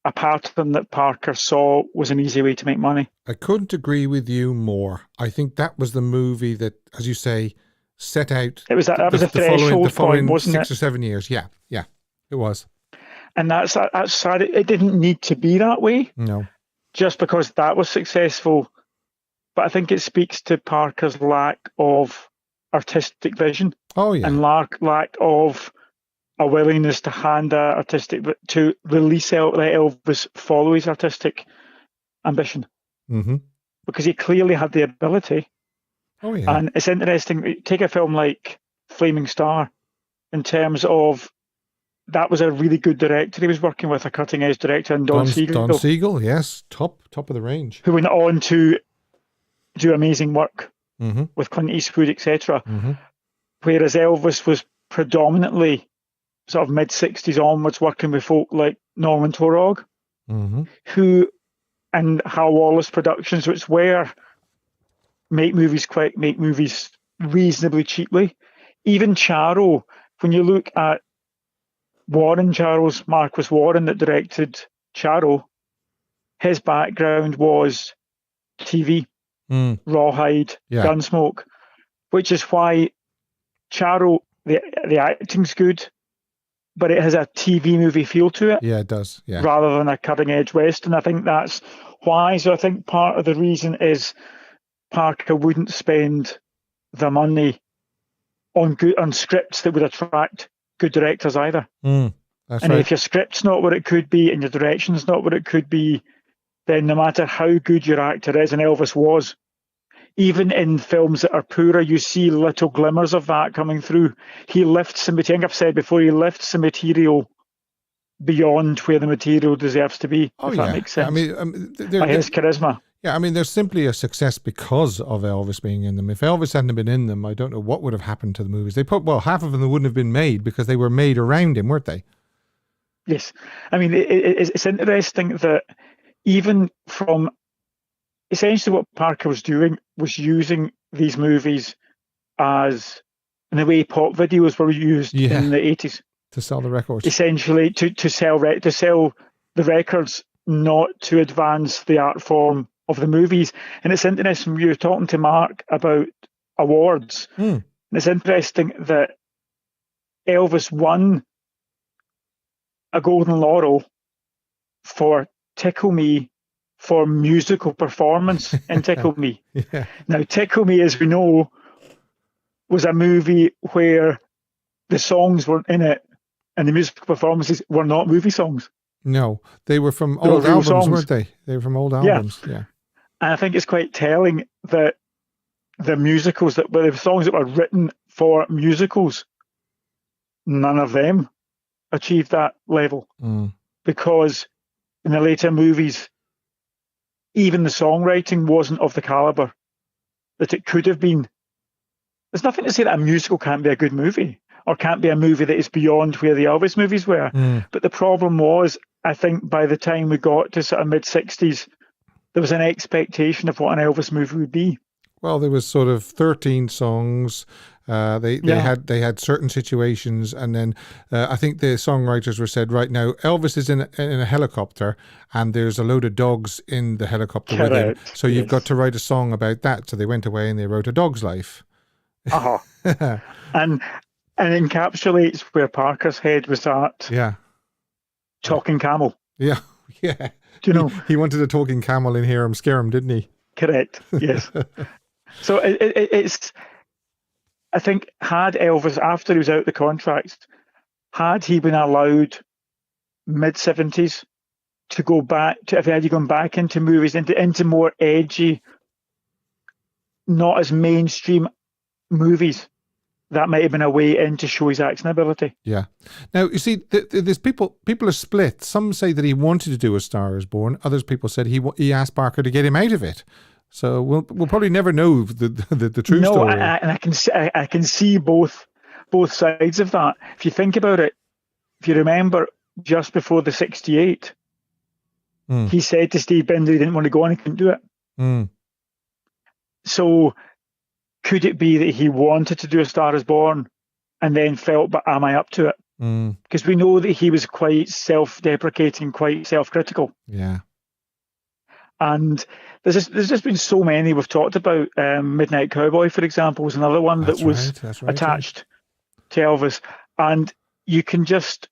a pattern that Parker saw was an easy way to make money. I couldn't agree with you more. I think that was the movie that, as you say, set out. It was that was a threshold point, wasn't it? 6 or 7 years. Yeah, it was. And that's sad. It didn't need to be that way. No. Just because that was successful. But I think it speaks to Parker's lack of artistic vision. Oh, yeah. And lack of a willingness to hand that artistic, to release let Elvis follow his artistic ambition. Mm-hmm. Because he clearly had the ability. Oh, yeah. And it's interesting, take a film like Flaming Star, in terms of that was a really good director he was working with, a cutting-edge director, and Don Siegel. Don Siegel, yes, top of the range. Who went on to do amazing work with Clint Eastwood, etc. Whereas Elvis was predominantly sort of mid-60s onwards working with folk like Norman Torog, who, and Hal Wallace Productions, which were make movies reasonably cheaply. Even Charo, when you look at Charles Marcus Warren that directed Charo, his background was TV, Rawhide, Gunsmoke, which is why Charo, the acting's good, but it has a TV movie feel to it. Yeah, it does. Yeah. Rather than a cutting-edge Western. I think that's why. So I think part of the reason is Parker wouldn't spend the money on scripts that would attract good directors either. That's right. If your script's not what it could be and your direction's not what it could be, then no matter how good your actor is, and Elvis was, even in films that are poorer, you see little glimmers of that coming through. He lifts the material. I think I've said before, he lifts the material beyond where the material deserves to be, if that makes sense. I mean, by his charisma. Yeah, I mean, they're simply a success because of Elvis being in them. If Elvis hadn't been in them, I don't know what would have happened to the movies. Half of them wouldn't have been made because they were made around him, weren't they? Yes. I mean, it's interesting that even from essentially what Parker was doing was using these movies as, in the way pop videos were used in the 80s. To sell the records. Essentially, to sell the records not to advance the art form of the movies. And it's interesting, you were talking to Mark about awards. And it's interesting that Elvis won a Golden Laurel for Tickle Me for musical performance in Tickle Me. Yeah. Now, Tickle Me, as we know, was a movie where the songs were in it and the musical performances were not movie songs. No, they were from They were old real albums, songs. weren't they? They were from old albums. Yeah. And I think it's quite telling that the musicals that were the songs that were written for musicals, none of them achieved that level. Because in the later movies, even the songwriting wasn't of the caliber that it could have been. There's nothing to say that a musical can't be a good movie or can't be a movie that is beyond where the Elvis movies were. But the problem was, I think by the time we got to sort of mid-60s, there was an expectation of what an Elvis movie would be. Well, there was sort of 13 songs. They had certain situations, and then I think the songwriters were said, right now, Elvis is in a helicopter, and there's a load of dogs in the helicopter with him. So you've got to write a song about that. So they went away and they wrote A Dog's Life. And encapsulates where Parker's head was at. Yeah. Talking camel. Yeah. Do you know? He wanted a talking camel in here and scare him, didn't he? Correct. Yes. So it's. I think had Elvis, after he was out the contract, had he been allowed mid-70s to go back to, if he had gone back into movies, into more edgy, not as mainstream movies, that might have been a way in to show his acting ability. Yeah. Now, you see, there's people are split. Some say that he wanted to do A Star Is Born. Others people said he asked Parker to get him out of it. So we'll probably never know the true story. No, and I can see both sides of that. If you think about it, if you remember, just before the 68, he said to Steve Binder he didn't want to go on, he couldn't do it. So could it be that he wanted to do A Star Is Born and then felt, but am I up to it? Because we know that he was quite self-deprecating, quite self-critical. Yeah. And there's just been so many we've talked about. Midnight Cowboy, for example, was another one that was attached to Elvis. And you can just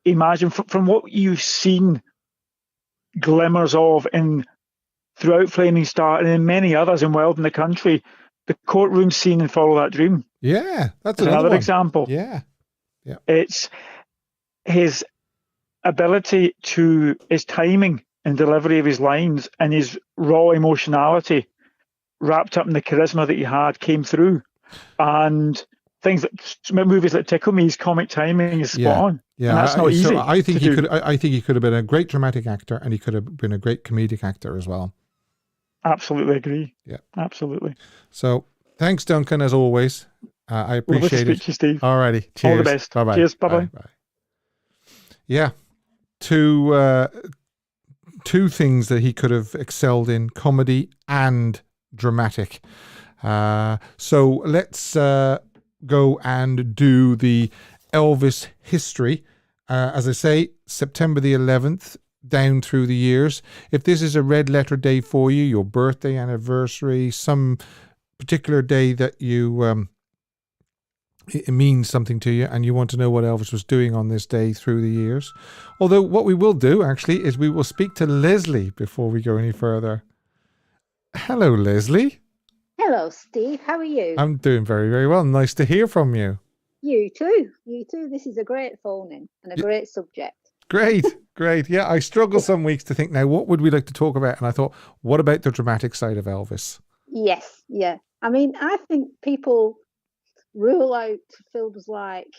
imagine from what you've seen glimmers of throughout Flaming Star and in many others in Wild in the Country, the courtroom scene in Follow That Dream. Yeah, that's another one. example. Yeah. It's his ability to his timing and delivery of his lines and his raw emotionality wrapped up in the charisma that he had came through. And things that movies like Tickle Me, his comic timing is spot on. Yeah, and that's not easy. So I think he could have been a great dramatic actor, and he could have been a great comedic actor as well. Absolutely agree. Yeah, absolutely. So thanks, Duncan, as always. I appreciate it. To you, Steve. Alrighty, cheers. All the best. Bye bye. Cheers. Bye bye. Yeah, two things that he could have excelled in: comedy and dramatic. So let's go and do the Elvis history. As I say, September the 11th, down through the years. If this is a red letter day for you, your birthday, anniversary, some particular day that you it means something to you and you want to know what Elvis was doing on this day through the years. Although what we will do actually is we will speak to Lesley before we go any further. Hello, Lesley. Hello, Steve. How are you? I'm doing very, very well. Nice to hear from you. You too. You too. This is a great phone-in and a great subject. Great. Yeah, I struggle some weeks to think, now, what would we like to talk about? And I thought, what about the dramatic side of Elvis? Yes, yeah. I mean, I think people rule out films like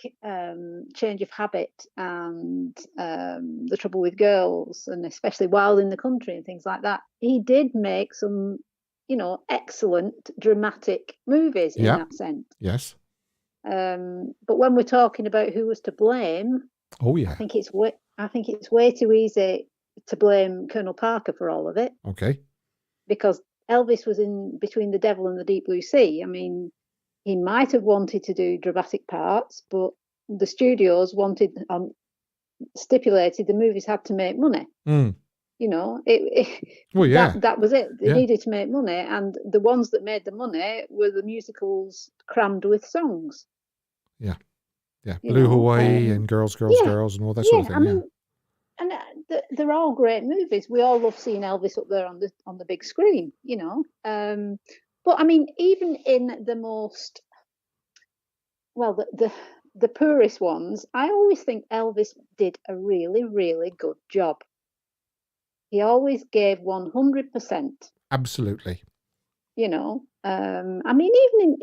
Change of Habit and The Trouble with Girls, and especially Wild in the Country and things like that. He did make some, excellent dramatic movies in that sense. Yes. But when we're talking about who was to blame, oh yeah, I think it's way too easy to blame Colonel Parker for all of it. Okay. Because Elvis was in between the devil and the deep blue sea. I mean, he might have wanted to do dramatic parts, but the studios stipulated the movies had to make money. You know, that was it. They needed to make money, and the ones that made the money were the musicals crammed with songs. Yeah. Blue Hawaii and Girls, Girls, Girls, and all that sort of thing. I mean, and they're all great movies. We all love seeing Elvis up there on the big screen, you know. But I mean, even in the most, well, the poorest ones, I always think Elvis did a really, really good job. He always gave 100%. Absolutely. You know, I mean, even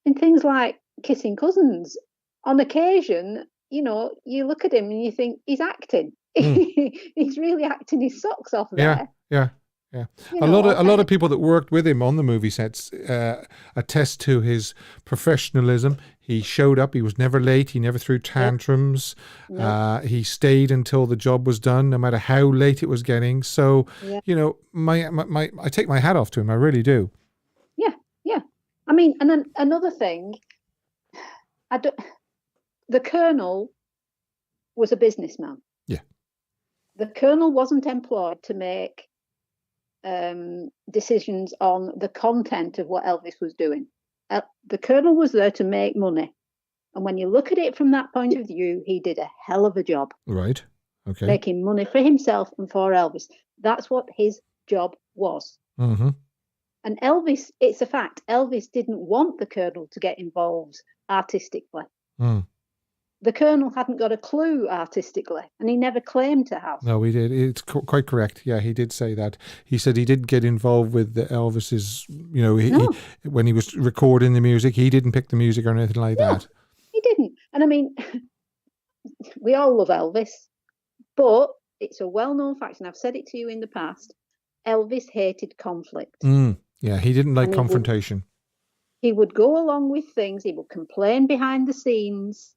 in things like Kissing Cousins, on occasion, you know, you look at him and you think he's acting. He's really acting his socks off there. Yeah. A lot of people that worked with him on the movie sets attest to his professionalism. He showed up. He was never late. He never threw tantrums. No. He stayed until the job was done, no matter how late it was getting. So, you know, I take my hat off to him. I really do. Yeah. I mean, and then another thing, the Colonel was a businessman. Yeah. The Colonel wasn't employed to make decisions on the content of what Elvis was doing. The Colonel was there to make money, and when you look at it from that point of view, he did a hell of a job. Right. Okay. Making money for himself and for Elvis. That's what his job was. Mm-hmm. And Elvis, it's a fact, Elvis didn't want the Colonel to get involved artistically. The Colonel hadn't got a clue artistically, and he never claimed to have. No, he did. It's quite correct. Yeah, he did say that. He said he didn't get involved with Elvis's, you know, he, when he was recording the music, he didn't pick the music or anything like that. He didn't. And I mean, we all love Elvis, but it's a well-known fact, and I've said it to you in the past, Elvis hated conflict. Yeah, he didn't like confrontation. He would go along with things. He would complain behind the scenes,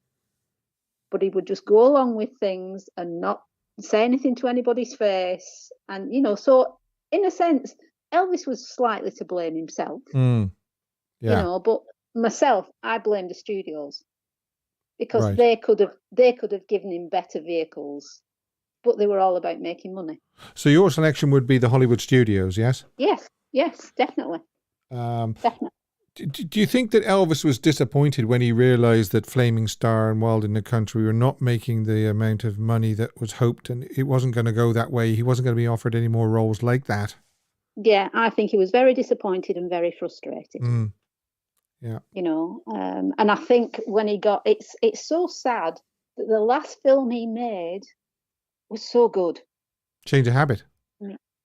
but he would just go along with things and not say anything to anybody's face. And, you know, so in a sense, Elvis was slightly to blame himself. You know, but myself, I blame the studios because they could have given him better vehicles, but they were all about making money. So your selection would be the Hollywood studios, yes? Yes, definitely. Definitely. Do you think that Elvis was disappointed when he realised that Flaming Star and Wild in the Country were not making the amount of money that was hoped, and it wasn't going to go that way? He wasn't going to be offered any more roles like that. Yeah, I think he was very disappointed and very frustrated. Yeah. You know, and I think when he got, it's so sad that the last film he made was so good. Change of Habit.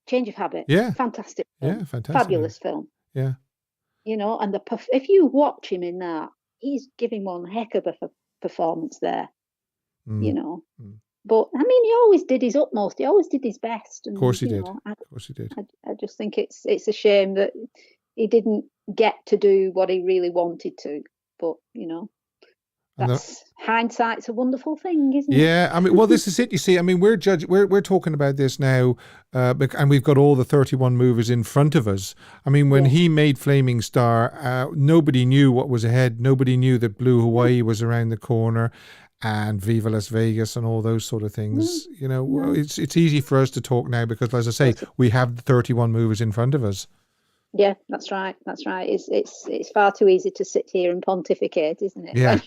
Change of Habit. Yeah. Fantastic film. Yeah, fantastic. Fabulous film. Yeah. You know, and if you watch him in that, he's giving one heck of a performance there. You know. But, I mean, he always did his utmost. He always did his best. And, of course he did. Of course he did. I just think it's a shame that he didn't get to do what he really wanted to. But, you know, hindsight's a wonderful thing, isn't it? Yeah, I mean, well, this is it. You see, I mean, we're talking about this now, and we've got all the 31 movies in front of us. I mean, when he made Flaming Star, nobody knew what was ahead. Nobody knew that Blue Hawaii was around the corner, and Viva Las Vegas and all those sort of things. You know, it's easy for us to talk now because, as I say, we have the 31 movies in front of us. Yeah, that's right. It's far too easy to sit here and pontificate, isn't it? Yeah.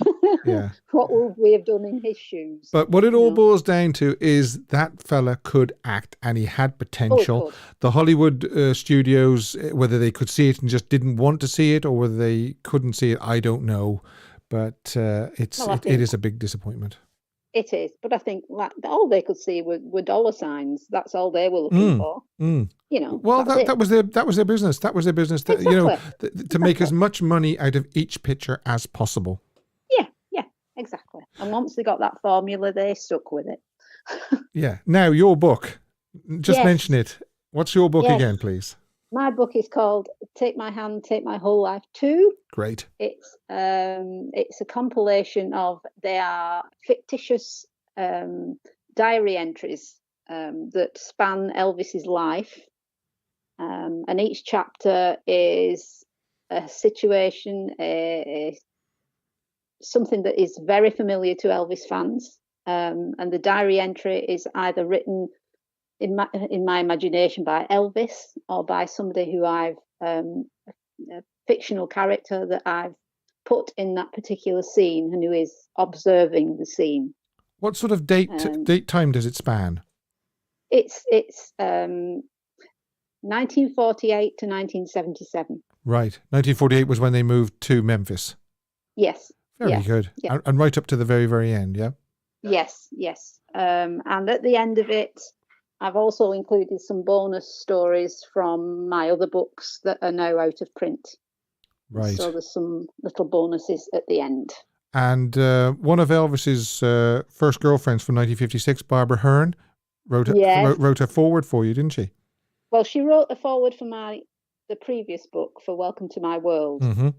Yeah. What would we have done in his shoes? But what it all boils down to is that fella could act and he had potential. The Hollywood studios, whether they could see it and just didn't want to see it, or whether they couldn't see it, I don't know. But it is a big disappointment. It is, but I think all they could see were dollar signs. That's all they were looking for. You know. Well, that was their business. That was their business. Exactly. You know, to make as much money out of each picture as possible. Yeah, exactly. And once they got that formula, they stuck with it. Yeah. Now your book. Just mention it. What's your book again, please? My book is called Take My Hand, Take My Whole Life 2. Great. It's a compilation of, they are fictitious diary entries that span Elvis's life. And each chapter is a situation, something that is very familiar to Elvis fans. And the diary entry is either written in my imagination by Elvis or by somebody who I've a fictional character that I've put in that particular scene and who is observing the scene. What sort of date time does it span? It's 1948 to 1977. Right. 1948 was when they moved to Memphis. Yes. Very good. Yeah. And right up to the very, very end, yeah? Yes. And at the end of it, I've also included some bonus stories from my other books that are now out of print. Right. So there's some little bonuses at the end. And one of Elvis's first girlfriends from 1956, Barbara Hearn, wrote a foreword for you, didn't she? Well, she wrote a foreword for the previous book, for Welcome to My World. Mm-hmm.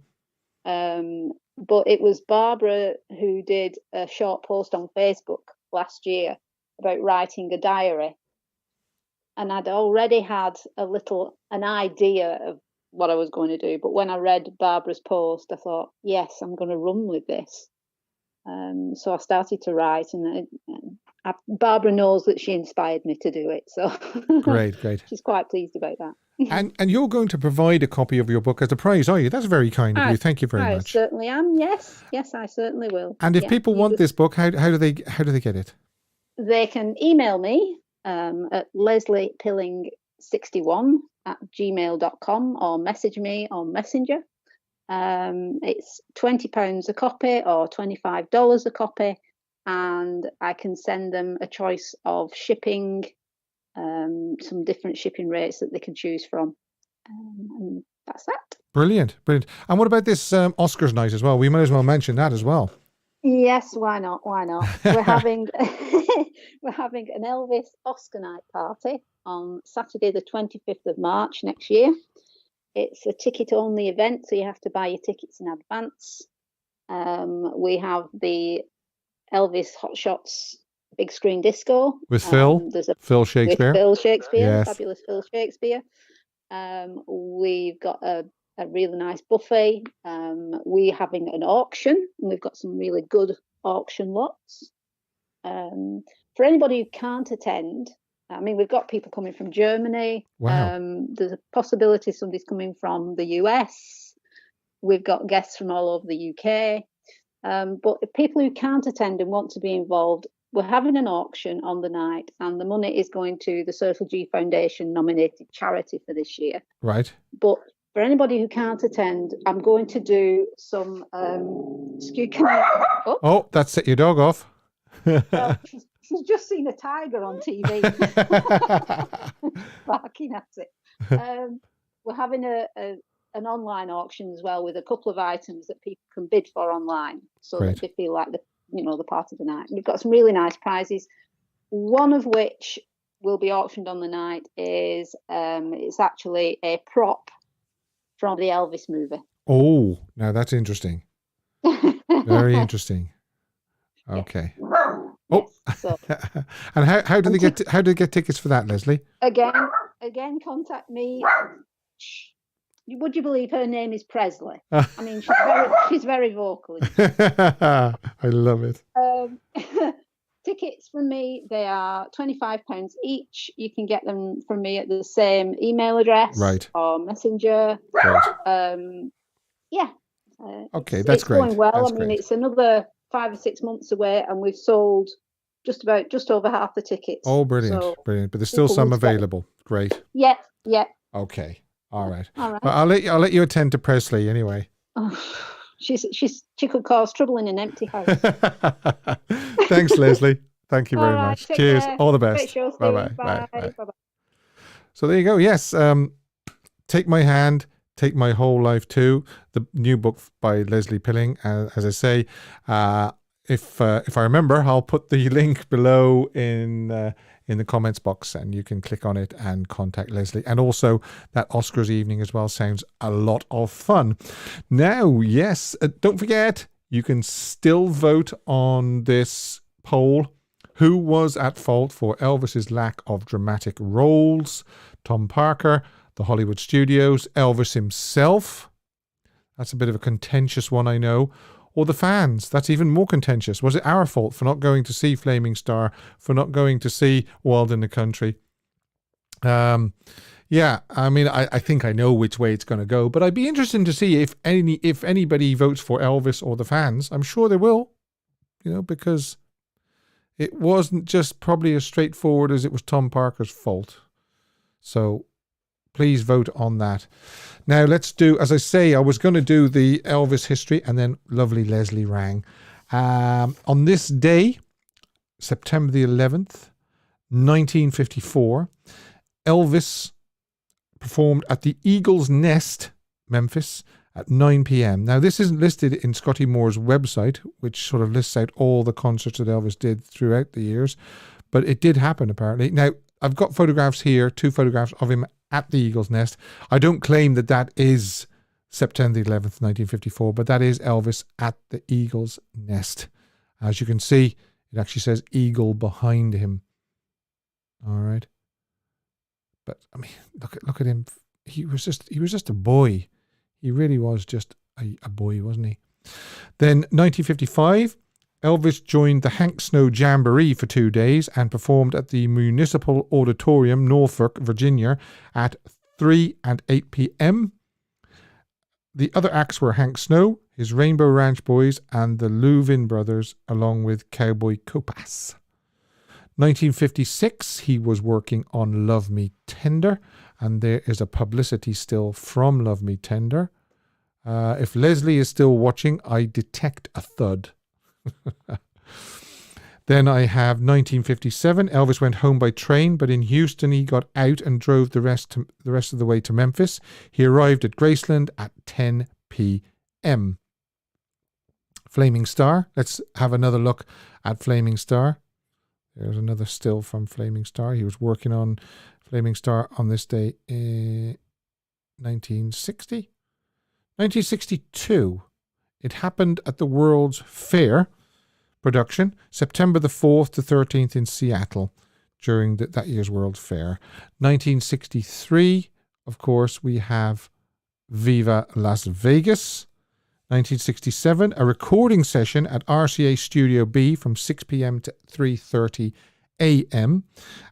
But it was Barbara who did a short post on Facebook last year about writing a diary. And I'd already had an idea of what I was going to do. But when I read Barbara's post, I thought, yes, I'm going to run with this. So I started to write, and Barbara knows that she inspired me to do it. So great. She's quite pleased about that. And you're going to provide a copy of your book as a prize, are you? That's very kind of you. Thank you very much. I certainly am. Yes, I certainly will. And if people want this book, how do they get it? They can email me at lesleypilling61@gmail.com or message me on Messenger. It's £20 a copy or $25 a copy, and I can send them a choice of shipping, some different shipping rates that they can choose from, and that's that. Brilliant. And what about this Oscars night as well? We might as well mention that as well. Yes, why not? We're having an Elvis Oscar night party on Saturday the 25th of March next year. It's a ticket-only event, so you have to buy your tickets in advance. We have the Elvis Hot Shots big screen disco. With Phil Shakespeare. With Phil Shakespeare, yes. Fabulous Phil Shakespeare. We've got a really nice buffet. We're having an auction, and we've got some really good auction lots. For anybody who can't attend, I mean, we've got people coming from Germany. Wow. There's a possibility somebody's coming from the US. We've got guests from all over the UK. But if people who can't attend and want to be involved, we're having an auction on the night, and the money is going to the Circle G Foundation nominated charity for this year. Right. But for anybody who can't attend, I'm going to do some. Oh, that set your dog off. Well, she's just seen a tiger on TV, barking at it. We're having an online auction as well, with a couple of items that people can bid for online, so Great. that they feel like the part of the night. We've got some really nice prizes. One of which will be auctioned on the night is it's actually a prop from the Elvis movie. Oh, now that's interesting. Very interesting. Okay. Oh, so, and how do they get tickets for that, Lesley? Again, contact me. Would you believe her name is Presley? I mean, she's very vocal. I love it. Tickets from me, they are £25 each. You can get them from me at the same email address, right, or Messenger. Right. Okay, that's great. It's going well. That's I mean, great. it's another 5 or 6 months away, and we've sold just over half the tickets. Oh, brilliant, so brilliant! But there's still some available. Great. Yeah. Okay. All right. All right. Well, I'll let you attend to Presley anyway. Oh, she could cause trouble in an empty house. Thanks, Lesley. Thank you very much. Cheers. Care. All the best. Bye-bye. Bye. So there you go. Yes. Take My Hand, Take My Whole Life Too, the new book by Lesley Pilling. As I say, if I remember, I'll put the link below in the comments box, and you can click on it and contact Lesley. And also that Oscars evening as well sounds a lot of fun. Now, yes, don't forget, you can still vote on this poll. Who was at fault for Elvis's lack of dramatic roles? Tom Parker, the Hollywood studios, Elvis himself. That's a bit of a contentious one, I know. Or the fans. That's even more contentious. Was it our fault for not going to see Flaming Star, for not going to see Wild in the Country? Yeah, I mean, I think I know which way it's going to go, but I'd be interested to see if anybody votes for Elvis or the fans. I'm sure they will, because it wasn't just probably as straightforward as it was Tom Parker's fault. So please vote on that. Now let's do, as I say, I was going to do the Elvis history, and then lovely Lesley rang. On this day, September the 11th, 1954, Elvis performed at the Eagle's Nest, Memphis, at 9 p.m. Now, this isn't listed in Scotty Moore's website, which sort of lists out all the concerts that Elvis did throughout the years, but it did happen, apparently. Now, I've got photographs here, 2 photographs of him at the Eagle's Nest. I don't claim that is September the 11th, 1954, but that is Elvis at the Eagle's Nest. As you can see, it actually says Eagle behind him. All right. But I mean, look at him. He was just a boy. He really was just a boy, wasn't he? Then 1955, Elvis joined the Hank Snow Jamboree for 2 days and performed at the Municipal Auditorium, Norfolk, Virginia, at 3 and 8 p.m. The other acts were Hank Snow, his Rainbow Ranch Boys, and the Louvin Brothers, along with Cowboy Copas. 1956, he was working on Love Me Tender, and there is a publicity still from Love Me Tender. If Lesley is still watching, I detect a thud. Then I have 1957. Elvis went home by train, but in Houston he got out and drove the rest of the way to Memphis. He arrived at Graceland at 10 p.m. Flaming Star. Let's have another look at Flaming Star. There's another still from Flaming Star. He was working on Flaming Star on this day in 1960. 1962. It happened at the World's Fair production, September the 4th to 13th in Seattle during that year's World's Fair. 1963, of course, we have Viva Las Vegas. 1967, a recording session at RCA Studio B from 6 p.m. to 3:30 a.m.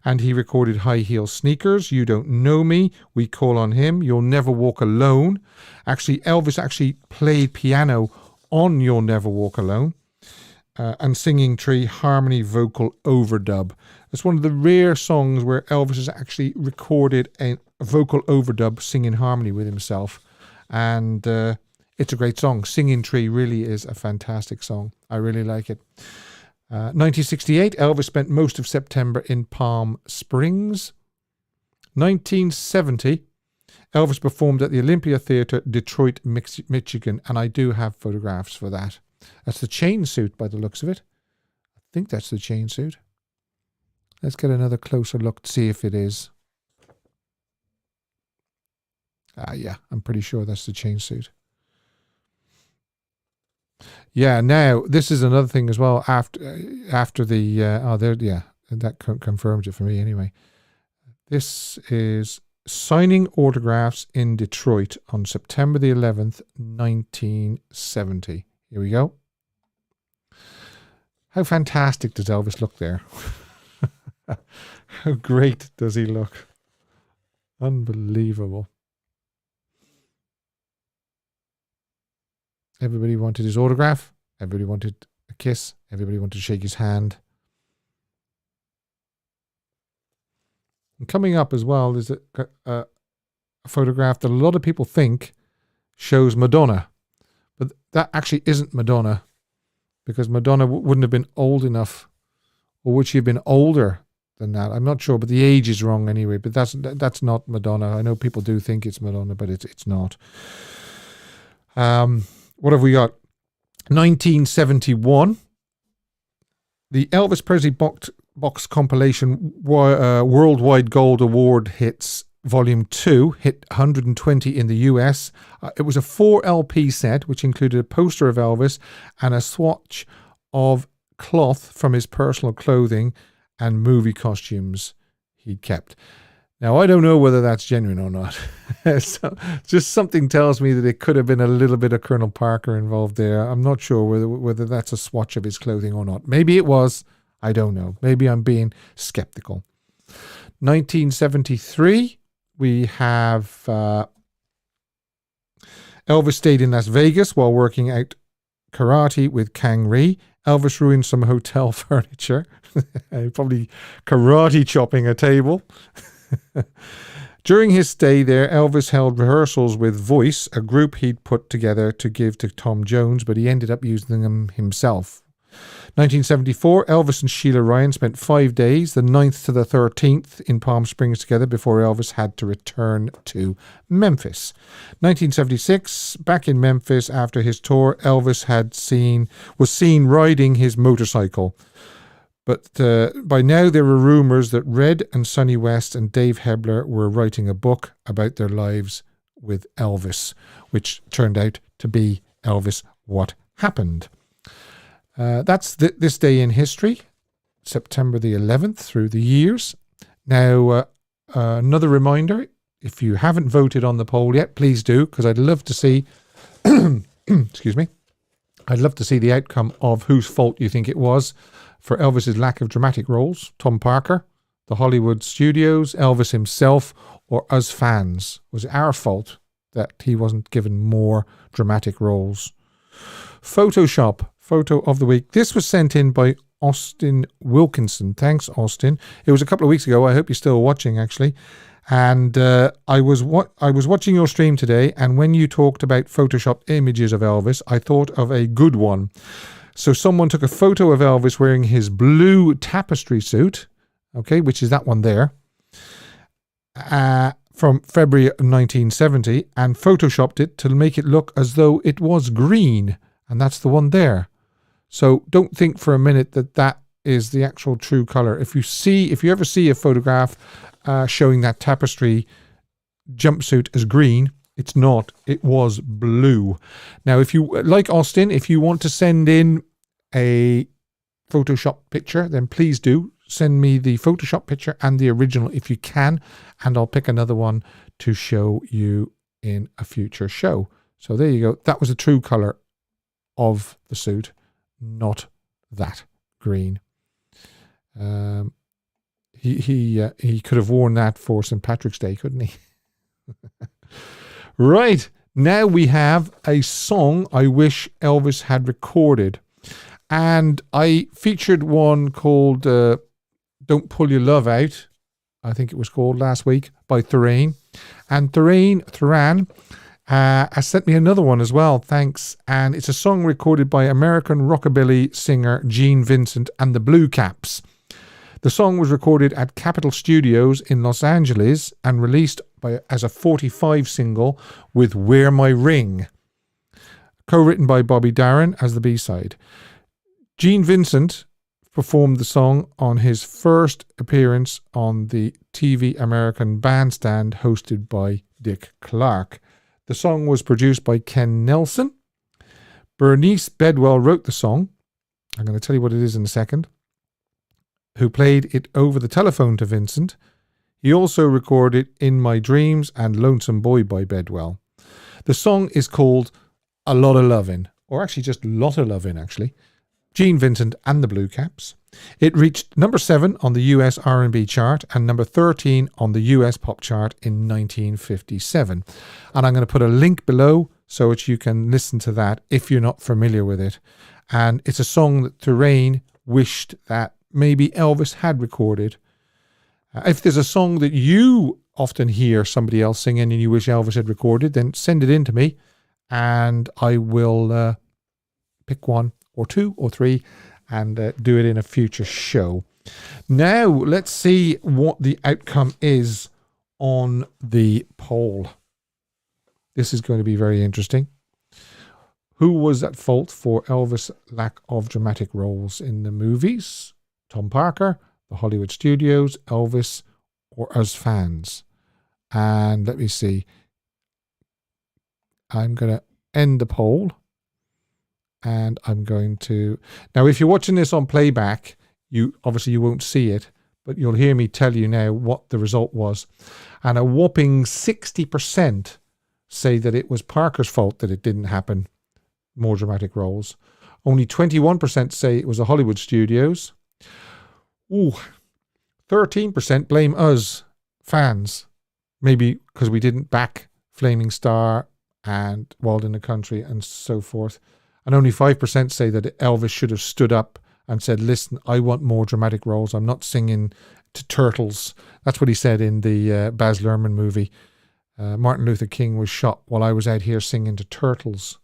And he recorded High Heel Sneakers, You Don't Know Me, We Call on Him, You'll Never Walk Alone. Actually, Elvis actually played piano on You'll Never Walk Alone. And Singing Tree Harmony Vocal Overdub. It's one of the rare songs where Elvis has actually recorded a vocal overdub singing harmony with himself. And it's a great song. Singing Tree really is a fantastic song. I really like it. 1968, Elvis spent most of September in Palm Springs. 1970, Elvis performed at the Olympia Theatre, Detroit, Michigan. And I do have photographs for that. That's the chain suit by the looks of it. I think that's the chain suit. Let's get another closer look to see if it is. Yeah, I'm pretty sure that's the chain suit. Yeah, now this is another thing as well. After the that confirms it for me anyway. This is signing autographs in Detroit on September the 11th, 1970. Here we go. How fantastic does Elvis look there? How great does he look? Unbelievable. Everybody wanted his autograph. Everybody wanted a kiss. Everybody wanted to shake his hand. And coming up as well is a photograph that a lot of people think shows Madonna. But that actually isn't Madonna, because Madonna wouldn't have been old enough, or would she have been older than that? I'm not sure, but the age is wrong anyway. But that's not Madonna. I know people do think it's Madonna, but it's not. What have we got? 1971, the Elvis Presley box compilation Worldwide Gold Award hits Volume 2 hit 120 in the US. It was a 4 LP set, which included a poster of Elvis and a swatch of cloth from his personal clothing and movie costumes he'd kept. Now, I don't know whether that's genuine or not. So, just something tells me that it could have been a little bit of Colonel Parker involved there. I'm not sure whether that's a swatch of his clothing or not. Maybe it was. I don't know. Maybe I'm being skeptical. 1973, we have Elvis stayed in Las Vegas while working out karate with Kang Ree. Elvis ruined some hotel furniture. Probably karate chopping a table. During his stay there, Elvis held rehearsals with Voice, a group he'd put together to give to Tom Jones, but he ended up using them himself. 1974, Elvis and Sheila Ryan spent 5 days, the 9th to the 13th, in Palm Springs together before Elvis had to return to Memphis. 1976, back in Memphis after his tour, Elvis was seen riding his motorcycle. But by now there were rumours that Red and Sonny West and Dave Hebler were writing a book about their lives with Elvis, which turned out to be Elvis What Happened. That's this day in history, September the 11th through the years. Now, another reminder, if you haven't voted on the poll yet, please do, because I'd love to see, excuse me, I'd love to see the outcome of whose fault you think it was for Elvis's lack of dramatic roles. Tom Parker, the Hollywood studios, Elvis himself, or us fans. Was it our fault that he wasn't given more dramatic roles? Photoshop, photo of the week. This was sent in by Austin Wilkinson. Thanks, Austin. It was a couple of weeks ago. I hope you're still watching, actually. And I was watching your stream today, and when you talked about Photoshopped images of Elvis, I thought of a good one. So someone took a photo of Elvis wearing his blue tapestry suit, okay, which is that one there, from February 1970, and photoshopped it to make it look as though it was green, and that's the one there. So don't think for a minute that that is the actual true color. If you ever see a photograph showing that tapestry jumpsuit as green, it's not. It was blue. Now, if you, like Austin, if you want to send in a Photoshop picture, then please do send me the Photoshop picture and the original if you can, and I'll pick another one to show you in a future show. So there you go. That was the true color of the suit, not that green. He could have worn that for St. Patrick's Day, couldn't he? Right, now we have a song I wish Elvis had recorded. And I featured one called Don't Pull Your Love Out, I think it was called last week, by Thuran. And Thuran has sent me another one as well, thanks. And it's a song recorded by American rockabilly singer Gene Vincent and the Blue Caps. The song was recorded at Capitol Studios in Los Angeles and released as a 45 single with Wear My Ring, co-written by Bobby Darin as the B-side. Gene Vincent performed the song on his first appearance on the TV American Bandstand hosted by Dick Clark. The song was produced by Ken Nelson. Bernice Bedwell wrote the song. I'm going to tell you what it is in a second. Who played it over the telephone to Vincent. He also recorded In My Dreams and Lonesome Boy by Bedwell. The song is called A Lot of Lovin', or actually just Lot of Lovin', actually. Gene Vincent and the Blue Caps. It reached number 7 on the US R&B chart and number 13 on the US pop chart in 1957. And I'm going to put a link below so that you can listen to that if you're not familiar with it. And it's a song that Thuran wished that maybe Elvis had recorded. If there's a song that you often hear somebody else singing and you wish Elvis had recorded, then send it in to me and I will pick one or two or three and do it in a future show. Now, let's see what the outcome is on the poll. This is going to be very interesting. Who was at fault for Elvis' lack of dramatic roles in the movies? Tom Parker, the Hollywood studios, Elvis, or us fans? And let me see. I'm going to end the poll. And I'm going to... Now, if you're watching this on playback, you won't see it, but you'll hear me tell you now what the result was. And a whopping 60% say that it was Parker's fault that it didn't happen, more dramatic roles. Only 21% say it was the Hollywood studios. Ooh, 13% blame us, fans. Maybe because we didn't back Flaming Star and Wild in the Country and so forth. And only 5% say that Elvis should have stood up and said, listen, I want more dramatic roles. I'm not singing to turtles. That's what he said in the Baz Luhrmann movie. Martin Luther King was shot while I was out here singing to turtles.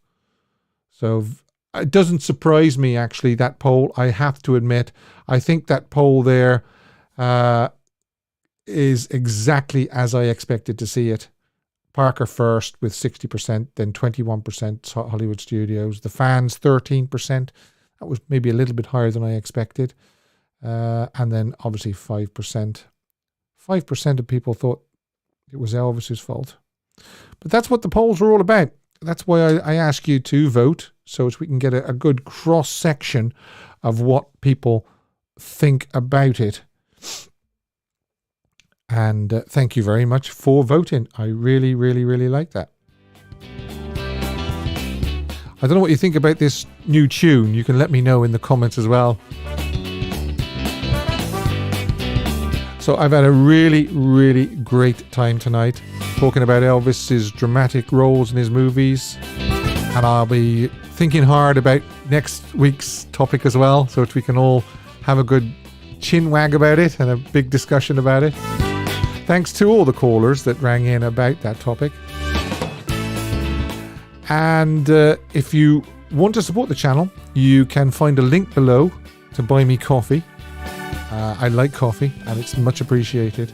So it doesn't surprise me, actually, that poll. I have to admit, I think that poll there is exactly as I expected to see it. Parker first with 60%, then 21% Hollywood Studios. The fans, 13%. That was maybe a little bit higher than I expected. And then obviously 5%. 5% of people thought it was Elvis's fault. But that's what the polls are all about. That's why I ask you to vote, so as we can get a good cross-section of what people think about it. And thank you very much for voting. I really, really, really like that. I don't know what you think about this new tune. You can let me know in the comments as well. So I've had a really, really great time tonight talking about Elvis's dramatic roles in his movies. And I'll be thinking hard about next week's topic as well, so that we can all have a good chin wag about it and a big discussion about it. Thanks to all the callers that rang in about that topic. And if you want to support the channel, you can find a link below to buy me coffee. I like coffee and it's much appreciated.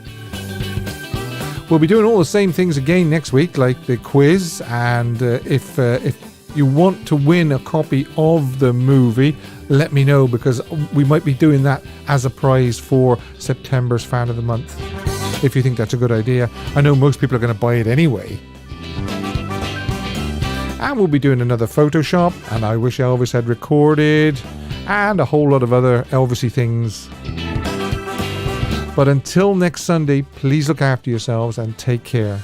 We'll be doing all the same things again next week, like the quiz. And if you want to win a copy of the movie, let me know, because we might be doing that as a prize for September's Fan of the Month. If you think that's a good idea. I know most people are going to buy it anyway. And we'll be doing another Photoshop, and I Wish Elvis Had Recorded, and a whole lot of other Elvis-y things. But until next Sunday, please look after yourselves and take care.